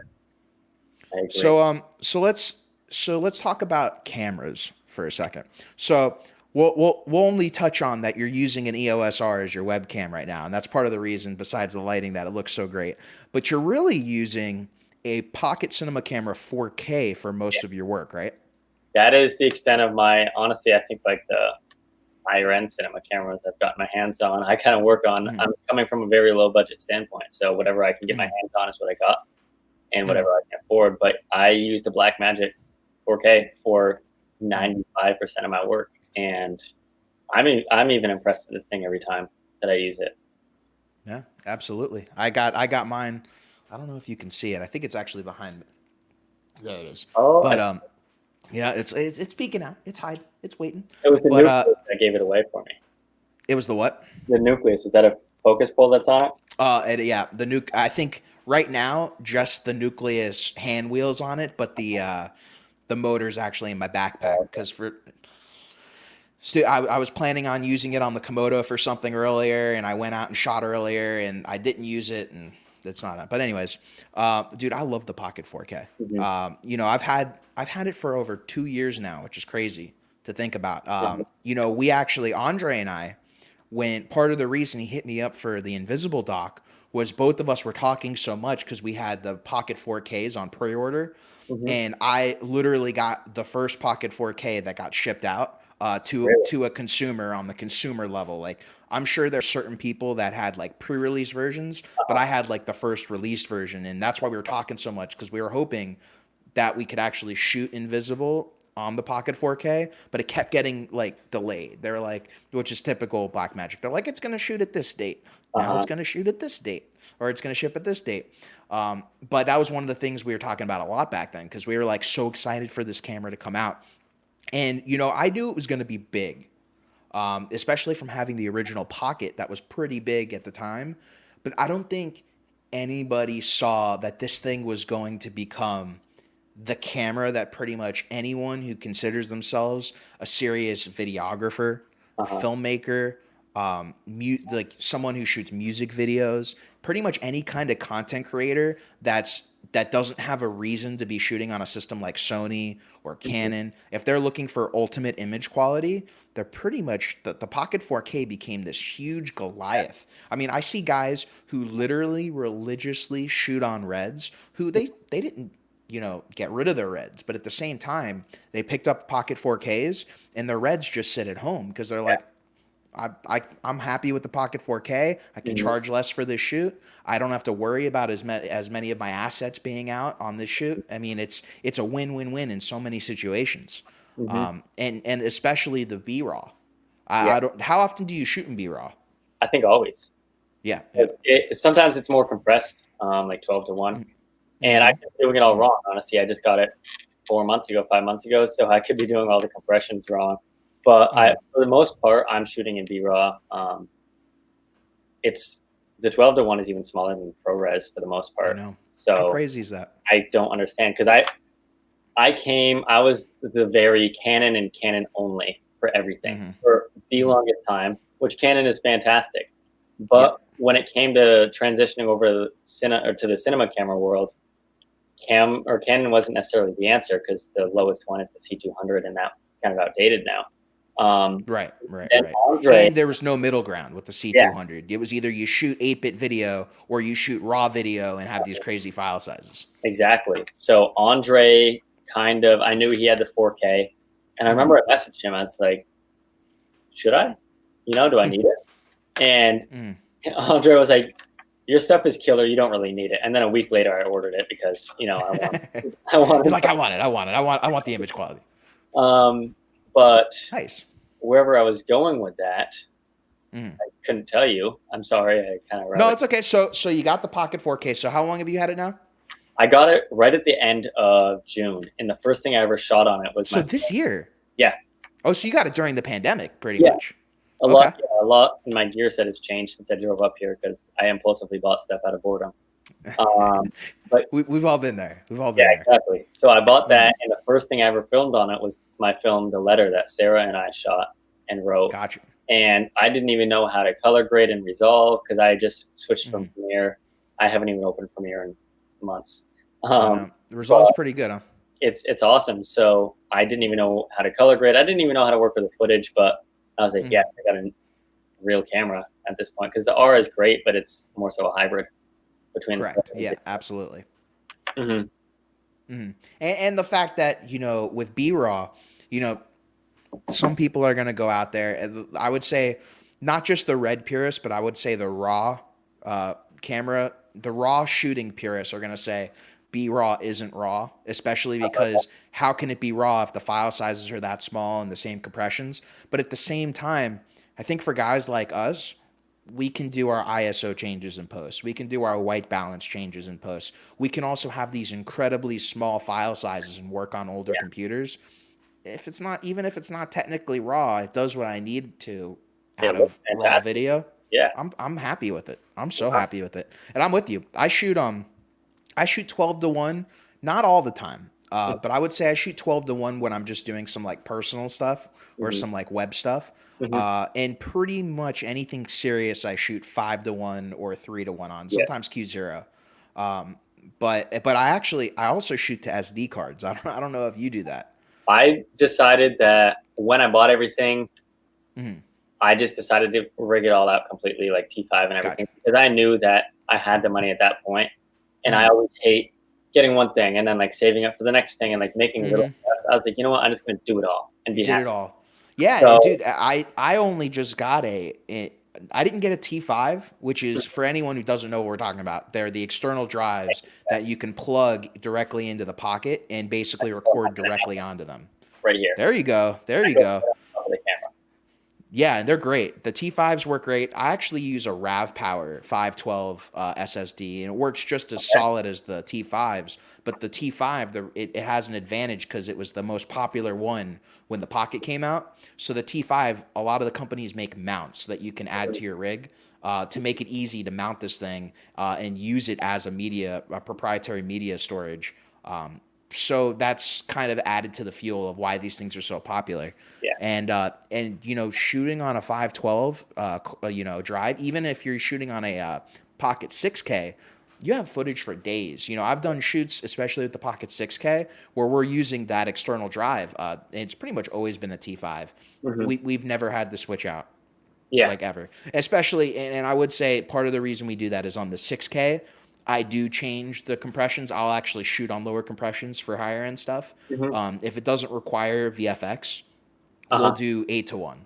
[SPEAKER 2] I agree.
[SPEAKER 1] so let's talk about cameras for a second. So we'll only touch on that you're using an EOS R as your webcam right now, and that's part of the reason, besides the lighting, that it looks so great. But you're really using a Pocket Cinema camera 4K for most of your work, right?
[SPEAKER 2] That is the extent of my, honestly, I think like the higher end cinema cameras I've gotten my hands on. I kind of work on,
[SPEAKER 1] Mm,
[SPEAKER 2] I'm coming from a very low budget standpoint. So whatever I can get my
[SPEAKER 1] mm,
[SPEAKER 2] hands on is what I got and
[SPEAKER 1] mm.
[SPEAKER 2] whatever I can afford. But I use the Blackmagic 4K for 95% of my work. And I'm even impressed with the thing every time that I use it.
[SPEAKER 1] Yeah, absolutely. I got mine. I don't know if you can see it. I think it's actually behind me. There it is.
[SPEAKER 2] Oh,
[SPEAKER 1] But yeah, it's peeking out. It's hiding. It's waiting.
[SPEAKER 2] it was the
[SPEAKER 1] But
[SPEAKER 2] nucleus that gave it away for me.
[SPEAKER 1] it was the what?
[SPEAKER 2] The nucleus, is that a focus pull that's on it?
[SPEAKER 1] Yeah, the nuke. I think right now just the nucleus hand wheels on it, but the motor's actually in my backpack
[SPEAKER 2] Oh,
[SPEAKER 1] because I was planning on using it on the Komodo for something earlier, and I went out and shot earlier, and I didn't use it, and it's not. But anyways, dude, I love the Pocket 4K.
[SPEAKER 2] okay.
[SPEAKER 1] You know, I've had it for over 2 years now, which is crazy to think about. You know, we actually, Andre and I, when part of the reason he hit me up for the Invisible doc was both of us were talking so much because we had the Pocket 4Ks on pre-order,
[SPEAKER 2] Mm-hmm.
[SPEAKER 1] and I literally got the first Pocket 4K that got shipped out
[SPEAKER 2] Really?
[SPEAKER 1] to a consumer on the consumer level. Like, I'm sure there's certain people that had like pre-release versions, but I had like the first released version, and that's why we were talking so much, because we were hoping that we could actually shoot Invisible on the Pocket 4K, but it kept getting like delayed. They're like, which is typical Blackmagic. They're like, it's going to shoot at this date. Now
[SPEAKER 2] Uh-huh.
[SPEAKER 1] it's going to shoot at this date, or it's going to ship at this date. But that was one of the things we were talking about a lot back then, because we were like so excited for this camera to come out. And, you know, I knew it was going to be big, especially from having the original Pocket that was pretty big at the time. But I don't think anybody saw that this thing was going to become the camera that pretty much anyone who considers themselves a serious videographer,
[SPEAKER 2] Uh-huh.
[SPEAKER 1] filmmaker, like someone who shoots music videos, pretty much any kind of content creator that doesn't have a reason to be shooting on a system like Sony or
[SPEAKER 2] Mm-hmm.
[SPEAKER 1] Canon. If they're looking for ultimate image quality, they're pretty much the Pocket 4K became this huge Goliath. I mean, I see guys who literally religiously shoot on Reds who they didn't, you know, get rid of their Reds, but at the same time they picked up Pocket 4Ks and their Reds just sit at home because they're like, I'm happy with the Pocket 4K. I can
[SPEAKER 2] Mm-hmm.
[SPEAKER 1] charge less for this shoot. I don't have to worry about as many of my assets being out on this shoot. I mean, it's a win-win-win in so many situations,
[SPEAKER 2] Mm-hmm.
[SPEAKER 1] and especially the B-raw.
[SPEAKER 2] Yeah,
[SPEAKER 1] I don't. How often do you shoot in B-raw?
[SPEAKER 2] I think always.
[SPEAKER 1] Yeah, yeah.
[SPEAKER 2] Sometimes it's more compressed, like 12:1. And I
[SPEAKER 1] Mm-hmm.
[SPEAKER 2] keep doing it all wrong, honestly. I just got it 4 months ago, 5 months ago, so I could be doing all the compressions wrong. But
[SPEAKER 1] Mm-hmm.
[SPEAKER 2] for the most part, I'm shooting in B-raw. It's the 12:1 is even smaller than ProRes for the most
[SPEAKER 1] I
[SPEAKER 2] part.
[SPEAKER 1] know. How
[SPEAKER 2] So
[SPEAKER 1] crazy is that?
[SPEAKER 2] I don't understand, because I was the very Canon and Canon only for everything
[SPEAKER 1] Mm-hmm.
[SPEAKER 2] for the
[SPEAKER 1] Mm-hmm.
[SPEAKER 2] longest time, which Canon is fantastic. But
[SPEAKER 1] Yep.
[SPEAKER 2] when it came to transitioning over to the cinema camera world, Canon wasn't necessarily the answer, because the lowest one is the C200, and that's kind of outdated now.
[SPEAKER 1] Right, right,
[SPEAKER 2] Then
[SPEAKER 1] right.
[SPEAKER 2] Andre,
[SPEAKER 1] And there was no middle ground with the
[SPEAKER 2] yeah,
[SPEAKER 1] C200. It was either you shoot 8-bit video or you shoot raw video and have these crazy file sizes.
[SPEAKER 2] exactly. So Andre I knew he had the 4K, and I
[SPEAKER 1] Mm-hmm.
[SPEAKER 2] remember I messaged him. I was like, should I? Do I need it? And
[SPEAKER 1] Mm.
[SPEAKER 2] Andre was like, your stuff is killer. You don't really need it. And then a week later, I ordered it because I
[SPEAKER 1] You're
[SPEAKER 2] wanted.
[SPEAKER 1] like, I want the image quality.
[SPEAKER 2] But
[SPEAKER 1] Nice.
[SPEAKER 2] wherever I was going with that,
[SPEAKER 1] Mm.
[SPEAKER 2] I couldn't tell you. I'm sorry. I kind of
[SPEAKER 1] No, it's okay. So you got the Pocket 4K. So how long have you had it now?
[SPEAKER 2] I got it right at the end of June, and the first thing I ever shot on it was
[SPEAKER 1] So this year.
[SPEAKER 2] yeah.
[SPEAKER 1] Oh, so you got it during the pandemic, pretty
[SPEAKER 2] Yeah,
[SPEAKER 1] much.
[SPEAKER 2] a
[SPEAKER 1] Okay.
[SPEAKER 2] lot. Yeah, a lot in my gear set has changed since I drove up here because I impulsively bought stuff out of boredom. But
[SPEAKER 1] We've all been there. We've all
[SPEAKER 2] yeah,
[SPEAKER 1] been there.
[SPEAKER 2] exactly. So I bought
[SPEAKER 1] Mm,
[SPEAKER 2] that, and the first thing I ever filmed on it was my film, The Letter, that Sarah and I shot and wrote.
[SPEAKER 1] gotcha.
[SPEAKER 2] And I didn't even know how to color grade and resolve because I just switched from
[SPEAKER 1] Mm,
[SPEAKER 2] Premiere. I haven't even opened Premiere in months.
[SPEAKER 1] I
[SPEAKER 2] Um,
[SPEAKER 1] know. The result's
[SPEAKER 2] but
[SPEAKER 1] pretty good, huh?
[SPEAKER 2] it's awesome. So I didn't even know how to color grade. I didn't even know how to work with the footage, but I was like, yeah,
[SPEAKER 1] Mm,
[SPEAKER 2] I got a real camera at this point because the R is great, but it's more so a hybrid between the
[SPEAKER 1] correct. Yeah, absolutely.
[SPEAKER 2] hmm
[SPEAKER 1] Mm. And the fact that, with B-Raw, some people are going to go out there. I would say not just the red purists, but I would say the raw camera, the raw shooting purists are going to say B-Raw isn't raw, especially because how can it be raw if the file sizes are that small and the same compressions? But at the same time, I think for guys like us, we can do our ISO changes in post. We can do our white balance changes in post. We can also have these incredibly small file sizes and work on older
[SPEAKER 2] yeah,
[SPEAKER 1] computers. If it's not, even if it's not technically raw, it does what I need to
[SPEAKER 2] it
[SPEAKER 1] out
[SPEAKER 2] looks
[SPEAKER 1] of raw
[SPEAKER 2] fantastic.
[SPEAKER 1] video.
[SPEAKER 2] Yeah.
[SPEAKER 1] I'm happy with it. I'm so
[SPEAKER 2] Uh-huh.
[SPEAKER 1] happy with it. And I'm with you. I shoot 12-1, not all the time. But I would say I shoot 12-1 when I'm just doing some like personal stuff or
[SPEAKER 2] Mm-hmm.
[SPEAKER 1] some like web stuff.
[SPEAKER 2] Mm-hmm.
[SPEAKER 1] And pretty much anything serious, I shoot 5-1 or 3-1 on.
[SPEAKER 2] Yeah.
[SPEAKER 1] Sometimes Q0. Um, but I also shoot to SD cards. I don't know if you do that.
[SPEAKER 2] I decided that when I bought everything,
[SPEAKER 1] Mm-hmm.
[SPEAKER 2] I just decided to rig it all out completely, like T5 and everything,
[SPEAKER 1] Gotcha.
[SPEAKER 2] because I knew that I had the money at that point, and I
[SPEAKER 1] Mm-hmm.
[SPEAKER 2] always hate getting one thing and then like saving up for the next thing and like making little
[SPEAKER 1] Mm-hmm.
[SPEAKER 2] steps. I was like, you know what, I'm just gonna do it all and
[SPEAKER 1] You
[SPEAKER 2] be
[SPEAKER 1] did
[SPEAKER 2] happy.
[SPEAKER 1] it all. Yeah,
[SPEAKER 2] So
[SPEAKER 1] dude. I only just got I didn't get a T5, which is for anyone who doesn't know what we're talking about. They're the external drives that you can plug directly into the Pocket and basically record directly onto them.
[SPEAKER 2] right here,
[SPEAKER 1] There you go. There
[SPEAKER 2] I
[SPEAKER 1] you
[SPEAKER 2] go
[SPEAKER 1] go.
[SPEAKER 2] right on top of the camera.
[SPEAKER 1] Yeah, and they're great. The T5s work great. I actually use a RAV Power 512 SSD, and it works just as
[SPEAKER 2] Okay.
[SPEAKER 1] solid as the T5s. But the T5, it has an advantage because it was the most popular one when the Pocket came out. So the T5, a lot of the companies make mounts that you can add to your rig to make it easy to mount this thing and use it as a proprietary media storage. So that's kind of added to the fuel of why these things are so popular.
[SPEAKER 2] Yeah.
[SPEAKER 1] And shooting on a 512 drive, even if you're shooting on a Pocket 6K, you have footage for days. I've done shoots, especially with the Pocket 6K, where we're using that external drive. And it's pretty much always been a T5.
[SPEAKER 2] Mm-hmm.
[SPEAKER 1] We've never had to switch out
[SPEAKER 2] Yeah.
[SPEAKER 1] like ever. Especially, and I would say part of the reason we do that is on the 6K. I do change the compressions. I'll actually shoot on lower compressions for higher end stuff.
[SPEAKER 2] Mm-hmm.
[SPEAKER 1] If it doesn't require VFX, we'll
[SPEAKER 2] Uh-huh.
[SPEAKER 1] do 8-1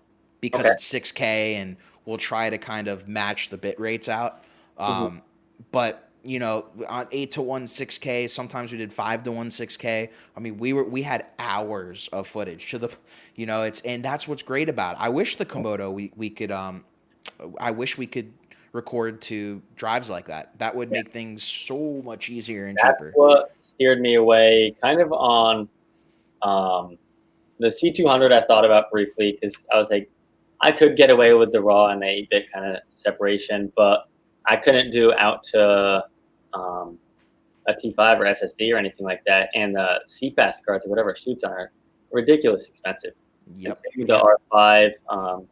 [SPEAKER 1] because
[SPEAKER 2] Okay.
[SPEAKER 1] it's 6K and we'll try to kind of match the bit rates out.
[SPEAKER 2] Mm-hmm.
[SPEAKER 1] But on 8-1 6K, sometimes we did 5-1 6K. I mean, we had hours of footage to the, and that's what's great about it. I wish the Komodo we could I wish we could record to drives like that. That would
[SPEAKER 2] Yeah.
[SPEAKER 1] make things so much easier and
[SPEAKER 2] That's
[SPEAKER 1] cheaper.
[SPEAKER 2] what steered me away kind of on um, the C200. I thought about briefly because I was like, I could get away with the raw and the 8-bit kind of separation, but I couldn't do out to um, a T5 or SSD or anything like that. And the CFast cards or whatever it shoots on are ridiculous expensive. And
[SPEAKER 1] Yep.
[SPEAKER 2] same with the
[SPEAKER 1] Yep.
[SPEAKER 2] R5.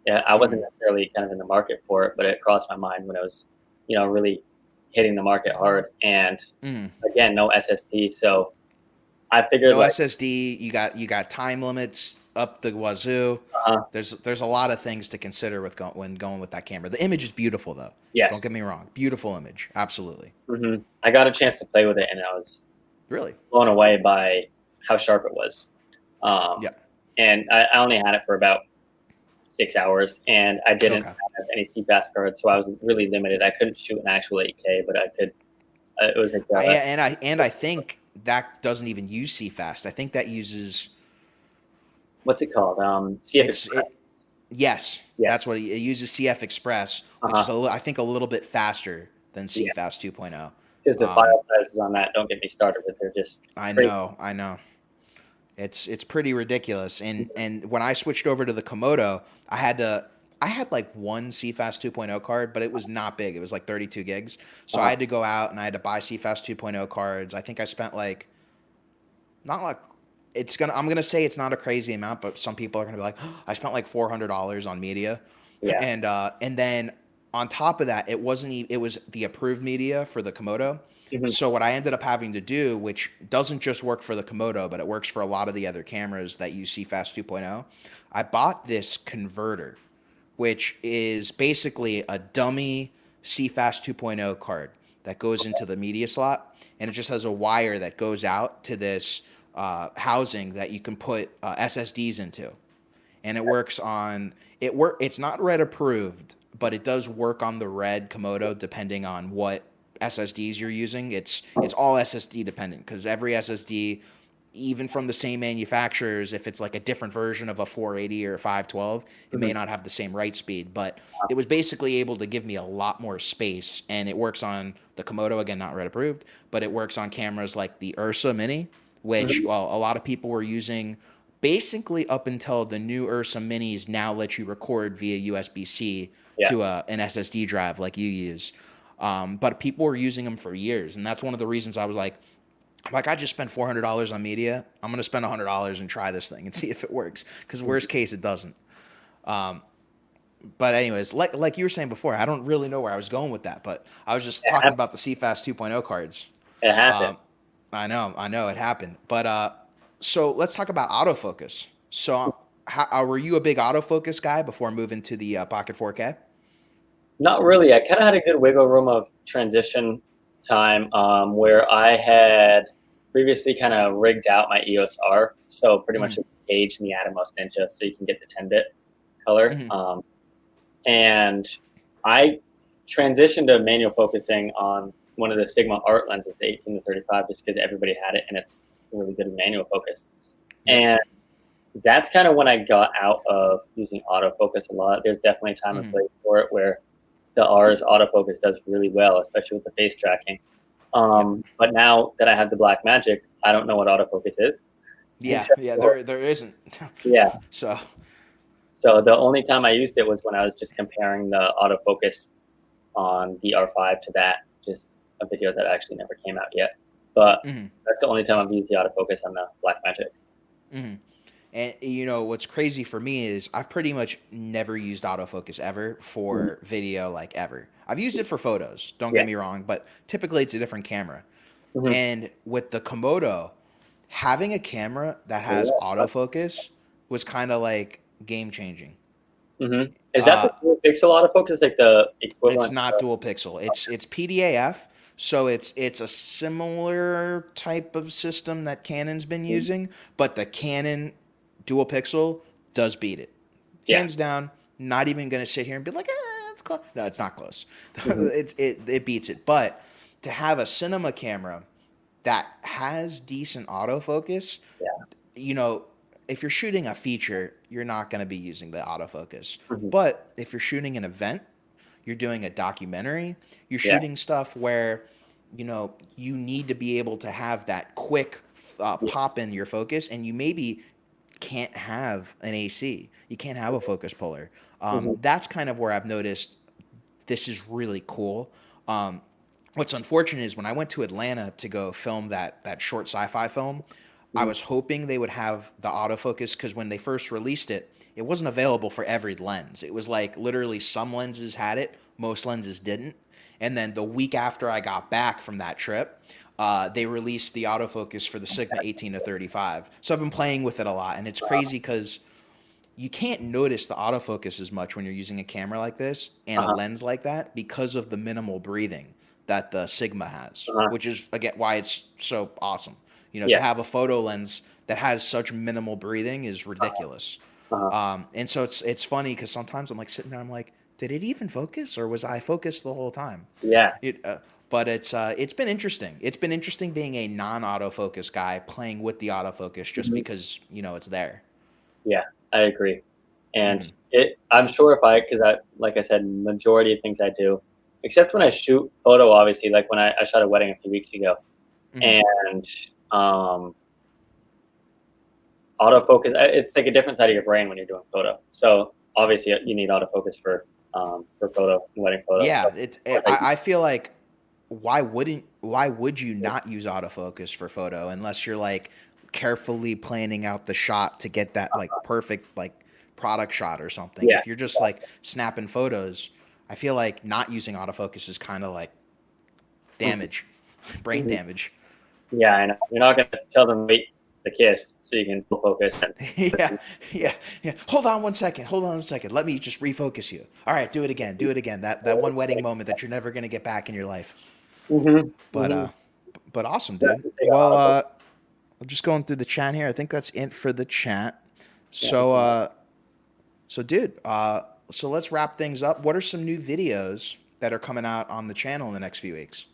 [SPEAKER 2] Yeah, I wasn't
[SPEAKER 1] Mm.
[SPEAKER 2] necessarily kind of in the market for it, but it crossed my mind when it was, really hitting the market hard. And
[SPEAKER 1] Mm.
[SPEAKER 2] again, no SSD, so I figured
[SPEAKER 1] No
[SPEAKER 2] like,
[SPEAKER 1] SSD. You got time limits up the wazoo.
[SPEAKER 2] uh,
[SPEAKER 1] There's a lot of things to consider when going with that camera. The image is beautiful though. Don't
[SPEAKER 2] yes,
[SPEAKER 1] get me wrong. Beautiful image. Absolutely.
[SPEAKER 2] I got a chance to play with it, and I was
[SPEAKER 1] Really.
[SPEAKER 2] blown away by how sharp it was.
[SPEAKER 1] Yeah.
[SPEAKER 2] And I only had it for about 6 hours, and I didn't
[SPEAKER 1] Okay.
[SPEAKER 2] have any CFast cards, so I was really limited. I couldn't shoot an actual 8K, but I could. It was like
[SPEAKER 1] I think that doesn't even use CFast. I think that uses
[SPEAKER 2] what's it called? CF
[SPEAKER 1] it's
[SPEAKER 2] Express.
[SPEAKER 1] it. Yes,
[SPEAKER 2] Yeah.
[SPEAKER 1] that's what it uses. CF Express, which
[SPEAKER 2] Uh-huh.
[SPEAKER 1] is I think a little bit faster than
[SPEAKER 2] Yeah.
[SPEAKER 1] CFast 2.0.
[SPEAKER 2] Because the file sizes on that, don't get me started with. They're just
[SPEAKER 1] I
[SPEAKER 2] crazy.
[SPEAKER 1] know. I know. It's pretty ridiculous. And when I switched over to the Komodo, I had like one CFast 2.0 card, but it was not big. It was like 32 gigs. So I had to go out and I had to buy CFast 2.0 cards. I think I spent like not like I'm gonna say it's not a crazy amount, but some people are gonna be like, oh, I spent like $400 on media,
[SPEAKER 2] Yeah.
[SPEAKER 1] and then on top of that, it was the approved media for the Komodo.
[SPEAKER 2] Mhm.
[SPEAKER 1] So what I ended up having to do, which doesn't just work for the Komodo, but it works for a lot of the other cameras that use CFast 2.0, I bought this converter, which is basically a dummy CFast 2.0 card that goes into the media slot, and it just has a wire that goes out to this housing that you can put SSDs into, and it works on it. It's not Red approved, but it does work on the Red Komodo depending on what SSDs you're using. It's all SSD dependent because every SSD, even from the same manufacturers, if it's like a different version of a 480 or a 512, it may not have the same write speed. But it was basically able to give me a lot more space, and it works on the Komodo, again, not Red approved, but it works on cameras like the Ursa Mini, which,
[SPEAKER 2] Mhm.
[SPEAKER 1] well, a lot of people were using basically up until the new Ursa Minis now let you record via USB-C
[SPEAKER 2] Yeah.
[SPEAKER 1] to an SSD drive like you use. But people were using them for years, and that's one of the reasons I was like, I just spent $400 on media. I'm gonna spend $100 and try this thing and see if it works. Because worst case, it doesn't. But anyways, like you were saying before, I don't really know where I was going with that, but I was just
[SPEAKER 2] It
[SPEAKER 1] talking
[SPEAKER 2] happened.
[SPEAKER 1] about the CFast 2.0 cards.
[SPEAKER 2] It happened.
[SPEAKER 1] Um, I know, it happened. But so let's talk about autofocus. So, were you a big autofocus guy before moving to the Pocket 4K?
[SPEAKER 2] Not really. I kind of had a good wiggle room of transition time where I had previously kind of rigged out my EOS R, so pretty much
[SPEAKER 1] Mm-hmm.
[SPEAKER 2] engaged in the Atomos Ninja so you can get the 10-bit color.
[SPEAKER 1] Mm-hmm.
[SPEAKER 2] And I transitioned to manual focusing on one of the Sigma art lenses, the 18 to 35, just because everybody had it and it's really good in manual focus.
[SPEAKER 1] Yep.
[SPEAKER 2] And that's kind of when I got out of using autofocus a lot. There's definitely a time and
[SPEAKER 1] Mm-hmm.
[SPEAKER 2] place for it where the R's autofocus does really well, especially with the face tracking.
[SPEAKER 1] Yep.
[SPEAKER 2] But now that I have the Black Magic, I don't know what autofocus is.
[SPEAKER 1] Yeah.
[SPEAKER 2] Except
[SPEAKER 1] Yeah.
[SPEAKER 2] for,
[SPEAKER 1] There isn't.
[SPEAKER 2] yeah.
[SPEAKER 1] So.
[SPEAKER 2] So the only time I used it was when I was just comparing the autofocus on the R5 to that, just a video that actually never came out yet. But
[SPEAKER 1] Mm-hmm.
[SPEAKER 2] that's the only time I've used the autofocus on the Black Magic.
[SPEAKER 1] Mm-hmm. And you know what's crazy for me is I've pretty much never used autofocus ever
[SPEAKER 2] Mhm.
[SPEAKER 1] for video, like ever. I've used it for photos, don't
[SPEAKER 2] Yeah.
[SPEAKER 1] get me wrong, but typically it's a different camera.
[SPEAKER 2] Hmm.
[SPEAKER 1] And with the Komodo, having a camera that has autofocus was kind of like game changing.
[SPEAKER 2] Hmm. Is that
[SPEAKER 1] Uh,
[SPEAKER 2] the dual pixel autofocus, like the
[SPEAKER 1] it's
[SPEAKER 2] equivalent?
[SPEAKER 1] not dual pixel. It's PDAF, so it's a similar type of system that Canon's been
[SPEAKER 2] Mhm.
[SPEAKER 1] using, but the Canon dual pixel does beat it,
[SPEAKER 2] Yeah.
[SPEAKER 1] hands down. Not even gonna sit here and be like, it's close. No, it's not close.
[SPEAKER 2] Hmm.
[SPEAKER 1] It beats it. But to have a cinema camera that has decent autofocus,
[SPEAKER 2] Yeah.
[SPEAKER 1] you know, if you're shooting a feature, you're not going to be using the autofocus.
[SPEAKER 2] Hmm.
[SPEAKER 1] But if you're shooting an event, you're doing a documentary, you're
[SPEAKER 2] Yeah.
[SPEAKER 1] shooting stuff where, you need to be able to have that quick
[SPEAKER 2] Yeah.
[SPEAKER 1] pop in your focus, and you maybe can't have an AC. You can't have a focus puller.
[SPEAKER 2] Hmm.
[SPEAKER 1] That's kind of where I've noticed this is really cool. Um, what's unfortunate is when I went to Atlanta to go film that short sci-fi film, I
[SPEAKER 2] Hmm.
[SPEAKER 1] was hoping they would have the autofocus because when they first released it, it wasn't available for every lens. It was like literally some lenses had it, most lenses didn't. And then the week after I got back from that trip, they released the autofocus for the Sigma 18 to 35. So I've been playing with it a lot, and it's crazy because you can't notice the autofocus as much when you're using a camera like this and a
[SPEAKER 2] Uh-huh.
[SPEAKER 1] lens like that because of the minimal breathing that the Sigma has,
[SPEAKER 2] Uh-huh.
[SPEAKER 1] which is again why it's so awesome. To
[SPEAKER 2] Yeah.
[SPEAKER 1] have a photo lens that has such minimal breathing is ridiculous.
[SPEAKER 2] Uh-huh.
[SPEAKER 1] And so it's funny because sometimes I'm like sitting there, I'm like, did it even focus or was I focused the whole time?
[SPEAKER 2] Yeah.
[SPEAKER 1] It, but it's been interesting. It's been interesting being a non-autofocus guy playing with the autofocus just
[SPEAKER 2] Hmm.
[SPEAKER 1] because it's there.
[SPEAKER 2] Yeah. I agree. And
[SPEAKER 1] Hmm.
[SPEAKER 2] I'm sure if because like I said, majority of things I do, except when I shoot photo, obviously, like when I shot a wedding a few weeks ago,
[SPEAKER 1] Hmm.
[SPEAKER 2] and um, autofocus. It's like a different side of your brain when you're doing photo. So obviously you need autofocus for photo, wedding photo.
[SPEAKER 1] Yeah,
[SPEAKER 2] So,
[SPEAKER 1] I feel like why would you not use autofocus for photo unless you're like carefully planning out the shot to get that like perfect like product shot or something.
[SPEAKER 2] yeah,
[SPEAKER 1] If you're just like snapping photos, I feel like not using autofocus is kind of like damage, brain
[SPEAKER 2] Mhm.
[SPEAKER 1] damage.
[SPEAKER 2] Yeah, I know. You're not gonna tell them wait the kiss so you can full focus.
[SPEAKER 1] Yeah, yeah. Hold on one second. Hold on one second. Let me just refocus you. All right, do it again. Do it again. That one wedding moment that you're never gonna get back in your life.
[SPEAKER 2] Mm-hmm.
[SPEAKER 1] But
[SPEAKER 2] Mm-hmm.
[SPEAKER 1] but awesome, dude. Well, I'm just going through the chat here. I think that's it for the chat. So dude, so let's wrap things up. What are some new videos that are coming out on the channel in the next few weeks?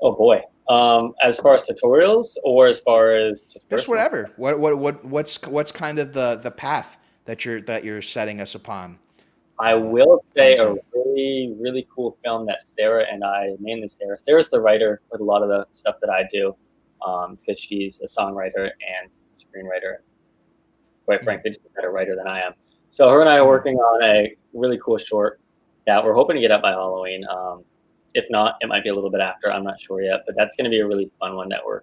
[SPEAKER 2] Oh boy. As far as tutorials or as far as just
[SPEAKER 1] Just
[SPEAKER 2] personal?
[SPEAKER 1] whatever. What's kind of the path that you're setting us upon?
[SPEAKER 2] I will say
[SPEAKER 1] Coming
[SPEAKER 2] a
[SPEAKER 1] soon.
[SPEAKER 2] really, really cool film that Sarah and I, mainly Sarah. Sarah's the writer with a lot of the stuff that I do, because she's a songwriter and screenwriter. Quite
[SPEAKER 1] Mm-hmm.
[SPEAKER 2] frankly, just a better writer than I am. So her and I are
[SPEAKER 1] Mm-hmm.
[SPEAKER 2] working on a really cool short that we're hoping to get up by Halloween. If not, it might be a little bit after. I'm not sure yet, but that's going to be a really fun one that we're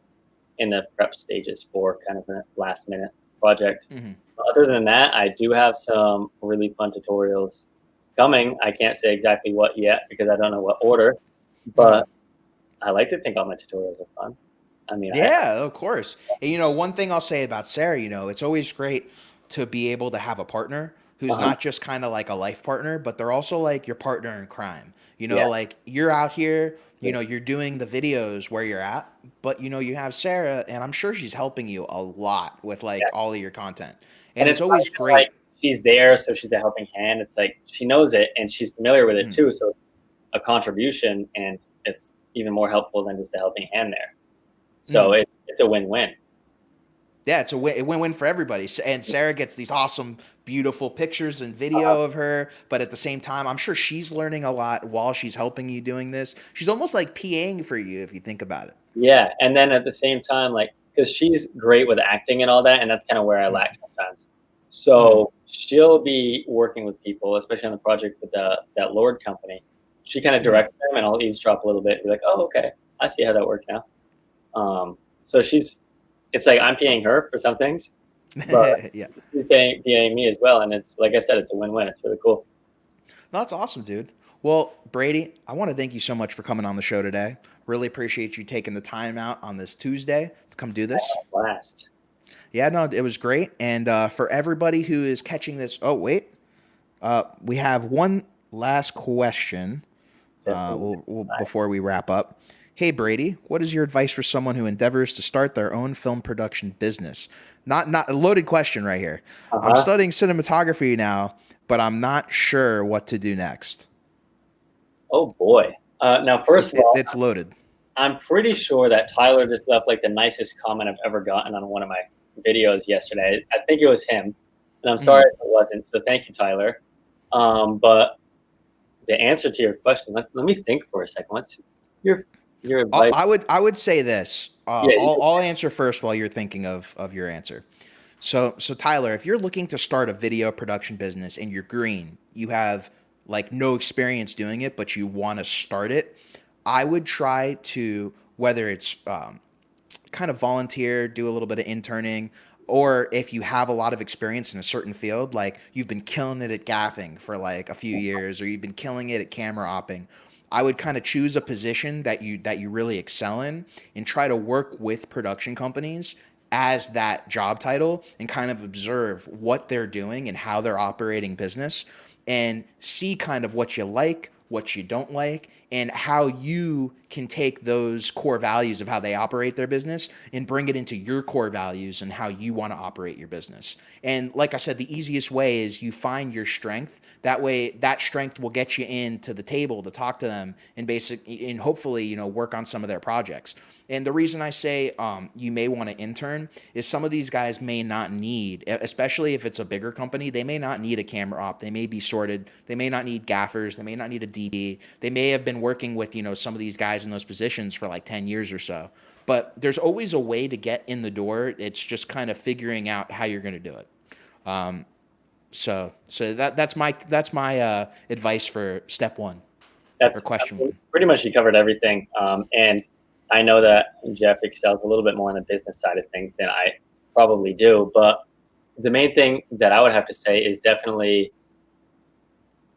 [SPEAKER 2] in the prep stages for, kind of a last minute project.
[SPEAKER 1] Mm-hmm.
[SPEAKER 2] Other than that, I do have some really fun tutorials coming. I can't say exactly what yet because I don't know what order,
[SPEAKER 1] Mm-hmm.
[SPEAKER 2] but I like to think all my tutorials are fun. I mean,
[SPEAKER 1] Yeah, of course. And, one thing I'll say about Sarah, it's always great to be able to have a partner who's
[SPEAKER 2] uh-huh.
[SPEAKER 1] not just kind of like a life partner, but they're also like your partner in crime.
[SPEAKER 2] Yeah,
[SPEAKER 1] Like you're out here,
[SPEAKER 2] yeah,
[SPEAKER 1] you're doing the videos where you're at, but you have Sarah, and I'm sure she's helping you a lot with like
[SPEAKER 2] yeah.
[SPEAKER 1] all of your content. And
[SPEAKER 2] And
[SPEAKER 1] it's
[SPEAKER 2] it's not
[SPEAKER 1] always
[SPEAKER 2] even like
[SPEAKER 1] great.
[SPEAKER 2] she's there, so she's a helping hand. It's like she knows it and she's familiar with it
[SPEAKER 1] Mhm.
[SPEAKER 2] too. So a contribution, and it's even more helpful than just a helping hand there. So
[SPEAKER 1] Mhm.
[SPEAKER 2] it's a win-win.
[SPEAKER 1] Yeah, it's a win-win for everybody. And Sarah gets these awesome, beautiful pictures and
[SPEAKER 2] Uh,
[SPEAKER 1] video of her. But at the same time, I'm sure she's learning a lot while she's helping you doing this. She's almost like PAing for you if you think about it.
[SPEAKER 2] yeah, and then at the same time, like, because she's great with acting and all that, and that's kind of where I
[SPEAKER 1] Mm,
[SPEAKER 2] lack sometimes.
[SPEAKER 1] mhm,
[SPEAKER 2] So she'll be working with people, especially on the project with that Lord company. She kind of
[SPEAKER 1] mhm.
[SPEAKER 2] directs them, and I'll eavesdrop a little bit, be like, "Oh, okay, I see how that works now." So it's like I'm paying her for some things, but
[SPEAKER 1] Yeah.
[SPEAKER 2] she's paying me as well, and it's like I said, it's a win-win. It's really cool.
[SPEAKER 1] No, that's awesome, dude. Well, Brady, I want to thank you so much for coming on the show today. Really appreciate you taking the time out on this Tuesday to come do this.
[SPEAKER 2] Last,
[SPEAKER 1] Yeah, no, it was great. And for everybody who is catching this, oh, wait. We have one last question.
[SPEAKER 2] just in time.
[SPEAKER 1] Before we wrap up. Hey Brady, what is your advice for someone who endeavors to start their own film production business? Not a loaded question right here. I'm
[SPEAKER 2] Uh-huh.
[SPEAKER 1] studying cinematography now, but I'm not sure what to do next.
[SPEAKER 2] Oh boy. Now, first of all,
[SPEAKER 1] It's loaded.
[SPEAKER 2] I'm pretty sure that Tyler just left like the nicest comment I've ever gotten on one of my videos yesterday. I think it was him, and I'm sorry
[SPEAKER 1] Mhm.
[SPEAKER 2] if it wasn't. So thank you, Tyler. But the answer to your question, let me think for a second. What's your your advice?
[SPEAKER 1] I would say this.
[SPEAKER 2] Yeah,
[SPEAKER 1] I'll answer first while you're thinking of your answer. So Tyler, if you're looking to start a video production business and you're green, you have like no experience doing it, but you want to start it, I would try to, whether it's kind of volunteer, do a little bit of interning, or if you have a lot of experience in a certain field, like you've been killing it at gaffing for like a few years, or you've been killing it at camera opping, I would kind of choose a position that you really excel in and try to work with production companies as that job title and kind of observe what they're doing and how they're operating business and see kind of what you like, what you don't like, and how you can take those core values of how they operate their business and bring it into your core values and how you want to operate your business. And like I said, the easiest way is you find your strength That way, that strength will get you into the table to talk to them and hopefully, you know, work on some of their projects. And the reason I say you may want to intern is some of these guys may not need, especially if it's a bigger company, they may not need a camera op. They may be sorted. They may not need gaffers. They may not need a DP. They may have been working with, you know, some of these guys in those positions for like 10 years or so. But there's always a way to get in the door. It's just kind of figuring out how you're going to do it. So that's my advice for step one.
[SPEAKER 2] That's
[SPEAKER 1] or question one.
[SPEAKER 2] Pretty much you covered everything. And I know that Jeff excels a little bit more on the business side of things than I probably do. But the main thing that I would have to say is definitely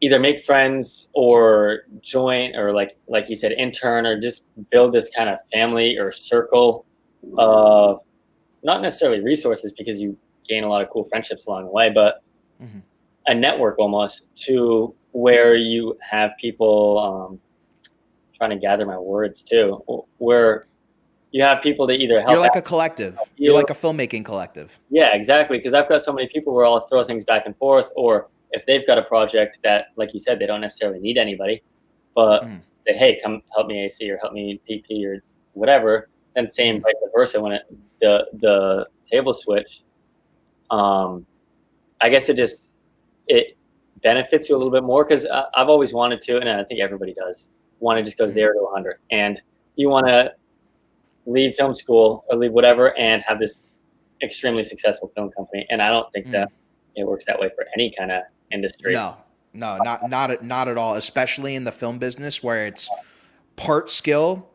[SPEAKER 2] either make friends or join, or like you said, intern, or just build this kind of family or circle of not necessarily resources, because you gain a lot of cool friendships along the way, but a network almost, to where you have people trying to gather my words too, where you have people to either help.
[SPEAKER 1] You're like a collective. You're like a filmmaking collective.
[SPEAKER 2] Yeah, exactly. Because I've got so many people where I'll throw things back and forth, or if they've got a project that, like you said, they don't necessarily need anybody, but say, hey, come help me AC or help me DP or whatever. And same vice versa when the table switch. I guess it benefits you a little bit more, because I've always wanted to, and I think everybody does, want to just go 0 to 100. And you want to leave film school or leave whatever and have this extremely successful film company. And I don't think that it works that way for any kind of industry.
[SPEAKER 1] No, not at all, especially in the film business, where it's part skill,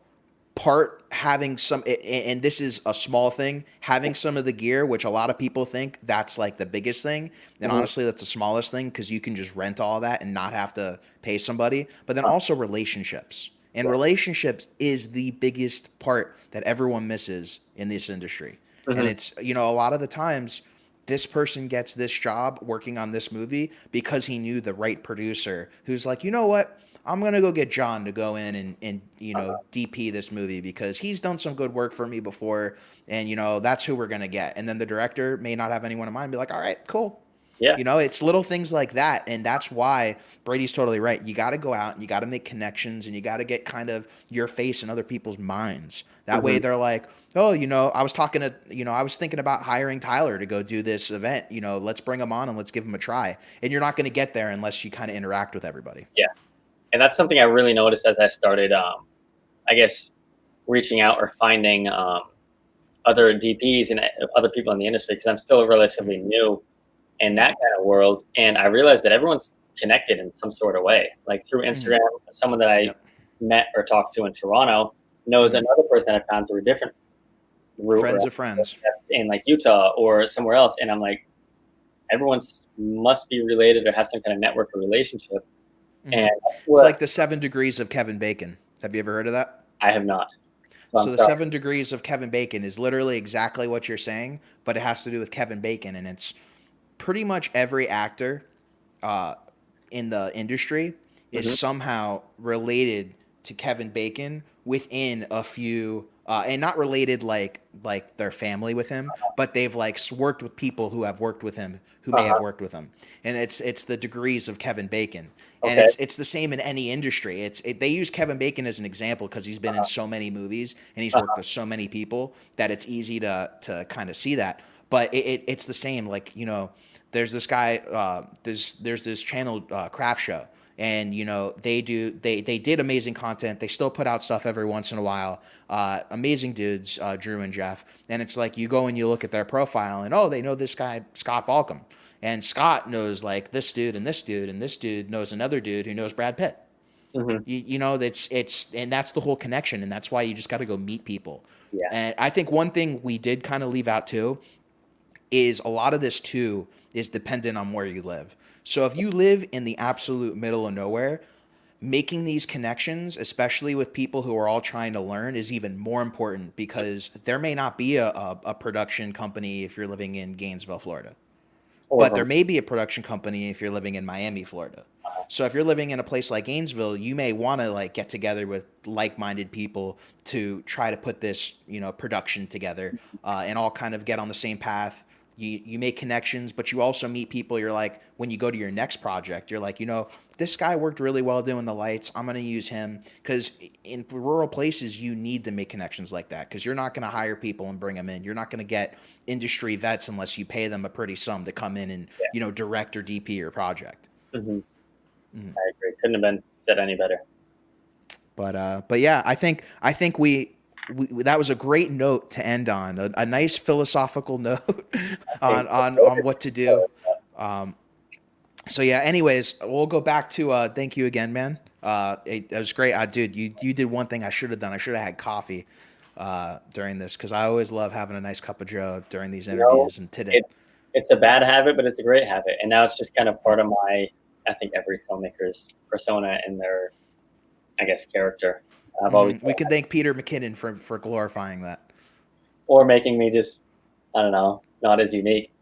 [SPEAKER 1] part having some, and this is a small thing, having some of the gear, which a lot of people think that's like the biggest thing. And honestly, that's the smallest thing, because you can just rent all that and not have to pay somebody. But then also relationships. And relationships is the biggest part that everyone misses in this industry. And it's, you know, a lot of the times this person gets this job working on this movie because he knew the right producer who's like, you know what? I'm going to go get John to go in and you know, DP this movie because he's done some good work for me before. And, you know, that's who we're going to get. And then the director may not have anyone in mind, be like, all right, cool.
[SPEAKER 2] Yeah.
[SPEAKER 1] You know, it's little things like that. And that's why Brady's totally right. You got to go out and you got to make connections, and you got to get kind of your face in other people's minds. That way they're like, oh, you know, I was thinking about hiring Tyler to go do this event. You know, let's bring him on and let's give him a try. And you're not going to get there unless you kind of interact with everybody.
[SPEAKER 2] Yeah. And that's something I really noticed as I started, I guess, reaching out or finding other DPs and other people in the industry, because I'm still relatively new in that kind of world. And I realized that everyone's connected in some sort of way, like through Instagram. Someone that I met or talked to in Toronto knows another person I found through a different route.
[SPEAKER 1] Friends of friends.
[SPEAKER 2] In like Utah or somewhere else. And I'm like, everyone must be related or have some kind of network or relationship. And
[SPEAKER 1] it's like the 7 degrees of Kevin Bacon. Have you ever heard of that?
[SPEAKER 2] I have not.
[SPEAKER 1] So the 7 degrees of Kevin Bacon is literally exactly what you're saying, but it has to do with Kevin Bacon. And it's pretty much every actor in the industry is somehow related to Kevin Bacon within a few, and not related like their family with him, but they've like worked with people who have worked with him, who may have worked with him. And it's the degrees of Kevin Bacon. And it's the same in any industry. They use Kevin Bacon as an example because he's been in so many movies and he's worked with so many people that it's easy to kind of see that. But it's the same. Like, you know, there's this guy, there's this channel, Craft Show. And, you know, they did amazing content. They still put out stuff every once in a while. Amazing dudes, Drew and Jeff. And it's like you go and you look at their profile and, oh, they know this guy, Scott Balcom. And Scott knows like this dude and this dude, and this dude knows another dude who knows Brad Pitt. You know, and that's the whole connection. And that's why you just got to go meet people. Yeah. And I think one thing we did kind of leave out too is a lot of this too is dependent on where you live. So if you live in the absolute middle of nowhere, making these connections, especially with people who are all trying to learn, is even more important, because there may not be a production company if you're living in Gainesville, Florida. But there may be a production company if you're living in Miami, Florida. So if you're living in a place like Gainesville, you may want to like get together with like-minded people to try to put this, you know, production together, and all kind of get on the same path, you make connections, but you also meet people. You're like, when you go to your next project, you're like, this guy worked really well doing the lights. I'm going to use him, because in rural places, you need to make connections like that, because you're not going to hire people and bring them in. You're not going to get industry vets unless you pay them a pretty sum to come in and, direct or DP your project.
[SPEAKER 2] I agree. Couldn't have been said any better.
[SPEAKER 1] But yeah, I think we that was a great note to end on, a nice philosophical note on what to do. So yeah, anyways, we'll go back to thank you again, man. It was great. Dude, you did one thing I should have done. I should have had coffee during this, because I always love having a nice cup of Joe during these interviews. And today,
[SPEAKER 2] it's a bad habit, but it's a great habit. And now it's just kind of part of my, I think, every filmmaker's persona and their, I guess, character. I've always
[SPEAKER 1] we could thank Peter McKinnon for glorifying that,
[SPEAKER 2] or making me just, I don't know, not as unique.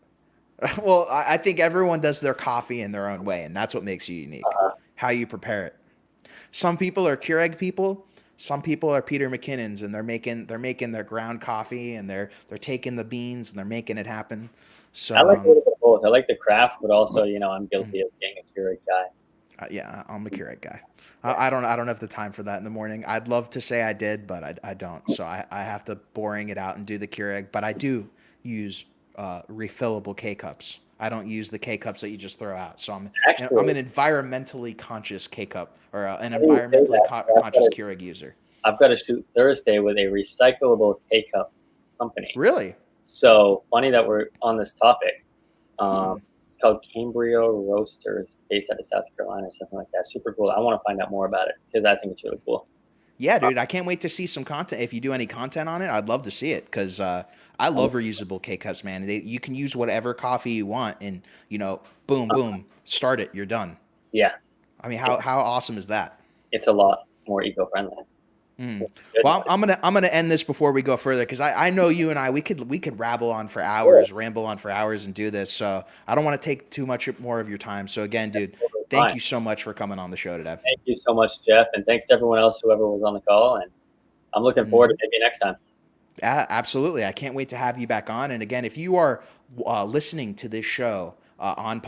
[SPEAKER 1] Well, I think everyone does their coffee in their own way, and that's what makes you unique. How you prepare it. Some people are Keurig people. Some people are Peter McKinnons, and they're making their ground coffee, and they're taking the beans and they're making it happen. So
[SPEAKER 2] I like a little bit of both. I like the craft, but also, I'm guilty of being a Keurig guy.
[SPEAKER 1] Yeah, I'm a Keurig guy. I don't have the time for that in the morning. I'd love to say I did, but I don't. So I have to boring it out and do the Keurig. But I do use refillable K-cups. I don't use the K-cups that you just throw out. So I'm an environmentally conscious K-cup, or an environmentally conscious Keurig user.
[SPEAKER 2] I've got to shoot Thursday with a recyclable K-cup company.
[SPEAKER 1] Really?
[SPEAKER 2] So funny that we're on this topic. It's called Cambrio Roasters, based out of South Carolina or something like that. Super cool. I want to find out more about it, because I think it's really cool.
[SPEAKER 1] Yeah, dude, I can't wait to see some content. If you do any content on it, I'd love to see it, because I love reusable K-cups, man. You can use whatever coffee you want, and boom, boom, start it, you're done.
[SPEAKER 2] Yeah.
[SPEAKER 1] I mean, how awesome is that?
[SPEAKER 2] It's a lot more eco-friendly.
[SPEAKER 1] Well, I'm gonna end this before we go further, because I know you and we could ramble on for hours and do this. So I don't want to take too much more of your time. So again, dude, thank you so much for coming on the show today.
[SPEAKER 2] Thank you so much, Jeff, and thanks to everyone else, whoever was on the call. And I'm looking forward to maybe next time.
[SPEAKER 1] Yeah, absolutely. I can't wait to have you back on. And again, if you are listening to this show on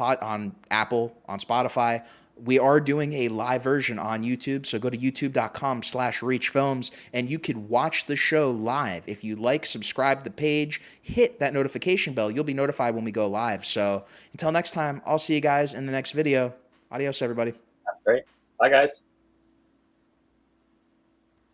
[SPEAKER 1] Apple, on Spotify, we are doing a live version on YouTube. So go to youtube.com/reachfilms, and you could watch the show live. If you subscribe to the page, hit that notification bell. You'll be notified when we go live. So until next time, I'll see you guys in the next video. Adios, everybody.
[SPEAKER 2] That's great. Bye, guys.